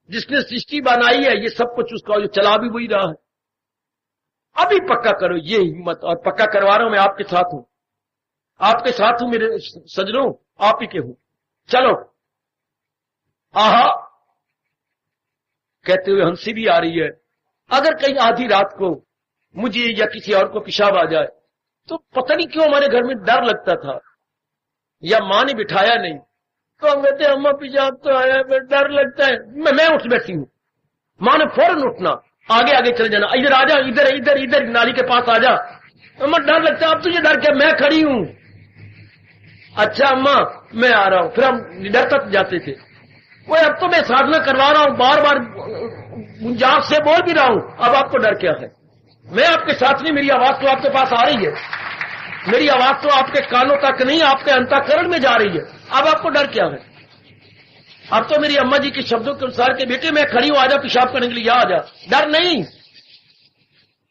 जिसने सृष्टि बनाई है ये सब कुछ उसका, जो चला भी वही रहा है। अभी पक्का करो ये हिम्मत, और पक्का करवा रहा हूं, मैं आपके साथ हूं, आपके साथ हूं मेरे सजनों, आप ही के हूं। चलो आहा कहते हुए हंसी भी आ रही है। अगर कहीं आधी रात को मुझे या किसी और को पेशाब आ जाए तो पता नहीं क्यों हमारे घर में डर लगता था, या मां ने बिठाया नहीं, तो हम कहते अम्मा पेशाब तो आया, फिर डर लगता है। मैं उठ बैठी हूं, मां ने फौरन उठना, आगे आगे चले जाना, इधर आ जा, इधर इधर इधर नाली के पास आ जा। अम्मा डर लगता है, अब तुझे डर क्या, मैं खड़ी हूं। अच्छा अम्मा मैं आ रहा हूं, फिर हम डरता जाते थे। वो अब तो मैं साधना करवा रहा हूं, बार बार गुंजाश से बोल भी रहा हूं, अब आपको डर क्या है? मैं आपके साथ नहीं, मेरी आवाज तो आपके पास आ रही है, मेरी आवाज तो आपके कानों तक नहीं, आपके अंतःकरण में जा रही है। अब आपको डर क्या है? अब तो मेरी अम्मा जी के शब्दों के अनुसार के बेटे मैं खड़ी हूं, आजा पेशाब करने के लिए, आ जा, डर नहीं।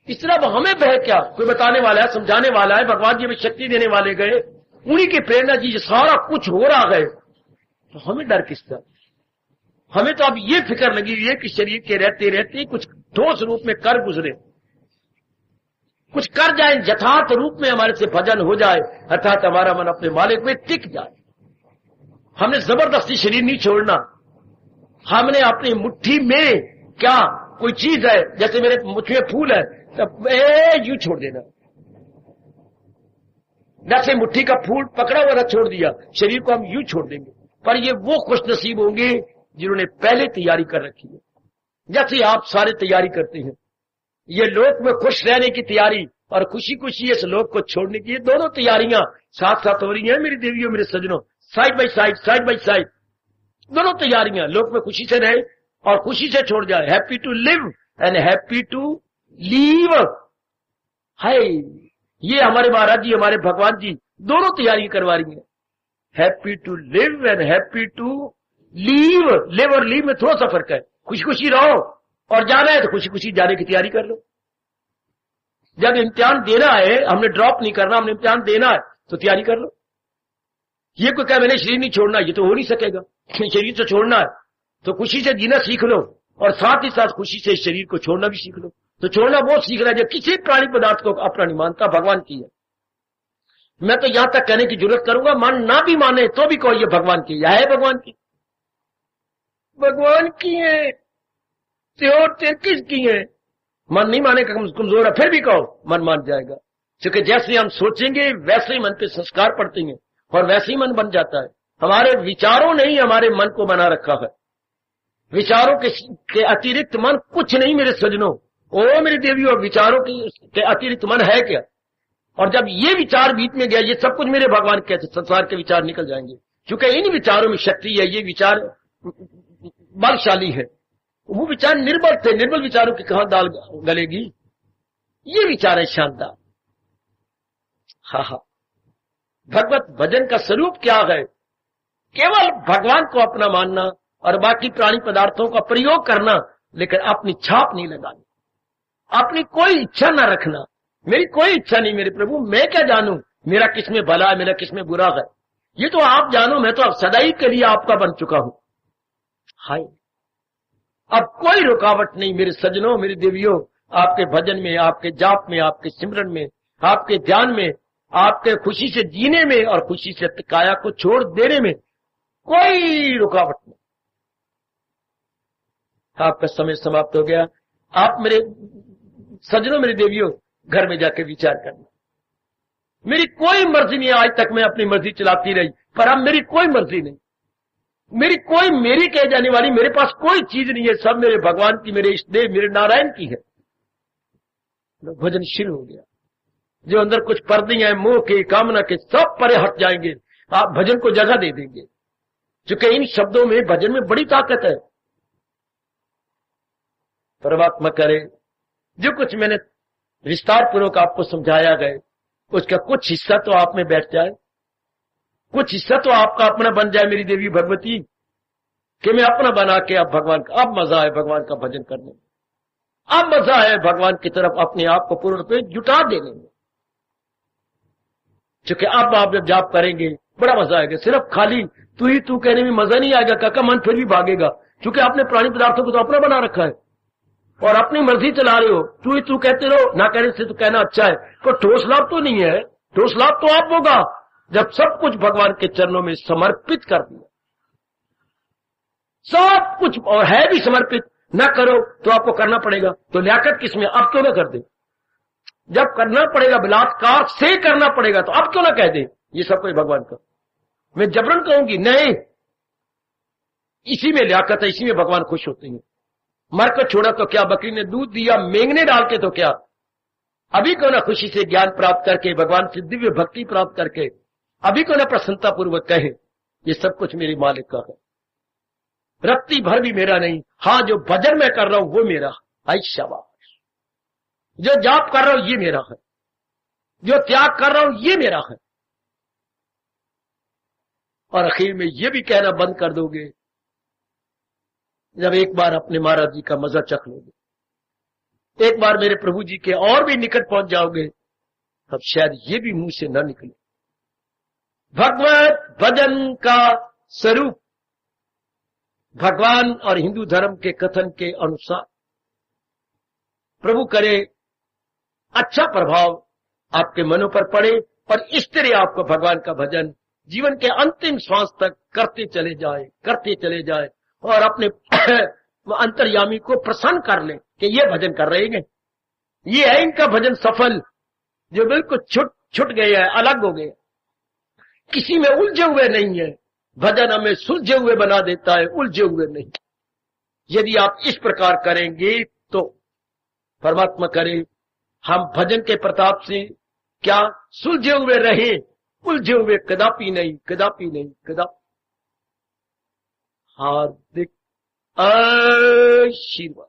इस तरह हमें भय क्या, कोई बताने वाला है, समझाने वाला है, भगवान जी हमें शक्ति देने वाले गए, उन्हीं की प्रेरणा जी सारा कुछ हो रहा है, तो हमें डर किसका। हमें तो अब ये फिक्र लगी हुई है कि शरीर के रहते रहते कुछ ठोस रूप में कर गुजरे, कुछ कर जाए, यथार्थ रूप में हमारे से भजन हो जाए, अर्थात हमारा मन अपने मालिक में टिक जाए। हमने जबरदस्ती शरीर नहीं छोड़ना, हमने अपनी मुट्ठी में क्या कोई चीज है, जैसे मेरे मुट्ठी में फूल है, तब यूं छोड़ देना, जैसे मुट्ठी का फूल पकड़ा हुआ छोड़ दिया, शरीर को हम यूं छोड़ देंगे। पर ये वो खुश नसीब होंगे जिन्होंने पहले तैयारी कर रखी है। जैसे आप सारे तैयारी करते हैं, ये लोक में खुश रहने की तैयारी और खुशी खुशी इस लोक को छोड़ने की, ये दोनों तैयारियां साथ साथ हो रही हैं मेरी देवियों, मेरे सज्जनों, साइड बाई साइड दोनों तैयारियां। लोक में खुशी से रहे और खुशी से छोड़ जाए, happy to live and happy to leave. हाय, ये हमारे महाराज जी, हमारे भगवान जी दोनों तैयारी करवा रही हैं, happy to live and happy to leave. Live और लीव में थोड़ा सा फर्क है, खुशी खुशी रहो और जाना है तो खुशी खुशी जाने की तैयारी कर लो। जब इम्तिहान देना है, हमने ड्रॉप नहीं करना, हमने इम्तिहान देना है तो तैयारी कर लो। ये कोई कहे मैंने शरीर नहीं छोड़ना, ये तो हो नहीं सकेगा। शरीर तो छोड़ना है तो खुशी से जीना सीख लो और साथ ही साथ खुशी से शरीर को छोड़ना भी सीख लो। तो छोड़ना वो सीख रहा है जो किसी प्राणी पदार्थ को अपना नहीं मानता, भगवान की है। मैं तो यहां तक कहने की जरूरत करूंगा, मन ना भी माने तो भी कहो ये भगवान की है, भगवान की, भगवान की है, त्योर किसकी है। मन नहीं माने का कमजोर है, फिर भी कहो मन मान जाएगा, क्योंकि जैसे हम सोचेंगे वैसे ही मन पे संस्कार पड़ते हैं और वैसे ही मन बन जाता है। हमारे विचारों ने ही हमारे मन को बना रखा है, विचारों के अतिरिक्त मन कुछ नहीं मेरे सज्जनों। ओ मेरी देवियों, विचारों के अतिरिक्त मन है क्या। और जब ये विचार बीच में गया, ये सब कुछ मेरे भगवान के संसार के विचार निकल जाएंगे, क्योंकि इन विचारों में शक्ति है, ये विचार बलशाली है। वो विचार निर्बल थे, निर्बल विचारों की कहां दाल गलेगी, ये विचार है शानदार। हा, भगवत भजन का स्वरूप क्या है, केवल भगवान को अपना मानना और बाकी प्राणी पदार्थों का प्रयोग करना, लेकिन अपनी छाप नहीं लगानी, अपनी कोई इच्छा ना रखना। मेरी कोई इच्छा नहीं मेरे प्रभु, मैं क्या जानूं मेरा किसमें भला है, मेरा किसमें बुरा है, ये तो आप जानो, मैं तो अब सदाई के लिए आपका बन चुका हूं। हाय, अब कोई रुकावट नहीं मेरे सज्जनों, मेरी देवियों, आपके भजन में, आपके जाप में, आपके सिमरन में, आपके ध्यान में, आपके खुशी से जीने में और खुशी से काया को छोड़ देने में कोई रुकावट नहीं। आपका समय समाप्त हो गया। आप मेरे सज्जनों, मेरी देवियों, घर में जाकर विचार करना। मेरी कोई मर्जी नहीं, आज तक मैं अपनी मर्जी चलाती रही, पर अब मेरी कोई मर्जी नहीं, मेरी कह जाने वाली मेरे पास कोई चीज नहीं है, सब मेरे भगवान की, मेरे इष्टदेव, मेरे नारायण की है। भजन शुरू हो गया। जो अंदर कुछ पर्दे हैं मोह के, कामना के, सब परे हट जाएंगे, आप भजन को जगह दे देंगे, क्योंकि इन शब्दों में, भजन में बड़ी ताकत है। परमात्मा करे जो कुछ मैंने विस्तार पूर्वक आपको समझाया गए, उसका कुछ हिस्सा तो आप में बैठ जाए, कुछ हिस्सा तो आपका अपना बन जाए मेरी देवी भगवती, कि मैं अपना बना के अब भगवान का, अब मजा है भगवान का भजन करने में, अब मजा है भगवान की तरफ अपने आप को पूर्ण रूप से जुटा देने में। क्योंकि अब आप जब जाप करेंगे बड़ा मजा आएगा। सिर्फ खाली तू ही तू कहने में मजा नहीं आएगा काका, मन फिर भी भागेगा, क्योंकि आपने प्राणी पदार्थों को तो अपना बना रखा है और अपनी मर्जी चला रहे हो। तू ही तू कहते रहो, ना कहने से तो कहना अच्छा है, पर ठोस लाभ तो नहीं है। ठोस लाभ तो आप होगा जब सब कुछ भगवान के चरणों में समर्पित कर दिया, सब कुछ, और है भी समर्पित। ना करो तो आपको करना पड़ेगा, तो लियाकत किसमें, अब क्यों ना कर दे। जब करना पड़ेगा, बलात्कार से करना पड़ेगा, तो अब क्यों ना कह दे ये सब कुछ भगवान का। मैं जबरन कहूंगी नहीं, इसी में लियाकत है, इसी में भगवान खुश होते हैं। मर को छोड़ा तो क्या, बकरी ने दूध दिया मेंगने डाल के तो क्या, अभी क्यों ना खुशी से ज्ञान प्राप्त करके, भगवान से दिव्य भक्ति प्राप्त करके, अभी क्यों ना प्रसन्नता पूर्वक कहे ये सब कुछ मेरे मालिक का है, रत्ती भर भी मेरा नहीं। हाँ, जो भजन मैं कर रहा हूं वो मेरा, आई शाबाश। जो जाप कर रहा हूं ये मेरा है, जो त्याग कर रहा हूं ये मेरा है। और आखिर में ये भी कहना बंद कर दोगे जब एक बार अपने महाराज जी का मजा चख लोगे, एक बार मेरे प्रभु जी के और भी निकट पहुंच जाओगे, तब शायद ये भी मुंह से न निकले। भगवत भजन का स्वरूप भगवान और हिंदू धर्म के कथन के अनुसार, प्रभु करे अच्छा प्रभाव आपके मनों पर पड़े और इस तरह आपको भगवान का भजन जीवन के अंतिम श्वास तक करते चले जाए और अपने अंतर्यामी को प्रसन्न कर ले कि ये भजन कर रहे हैं, ये है इनका भजन सफल, जो बिल्कुल छुट गए हैं, अलग हो गए, किसी में उलझे हुए नहीं है। भजन हमें सुलझे हुए बना देता है, उलझे हुए नहीं। यदि आप इस प्रकार करेंगे तो परमात्मा करे हम भजन के प्रताप से क्या सुलझे हुए रहे, उलझे हुए कदापि नहीं, कदापि नहीं, कदापि। हार्दिक आशीर्वाद।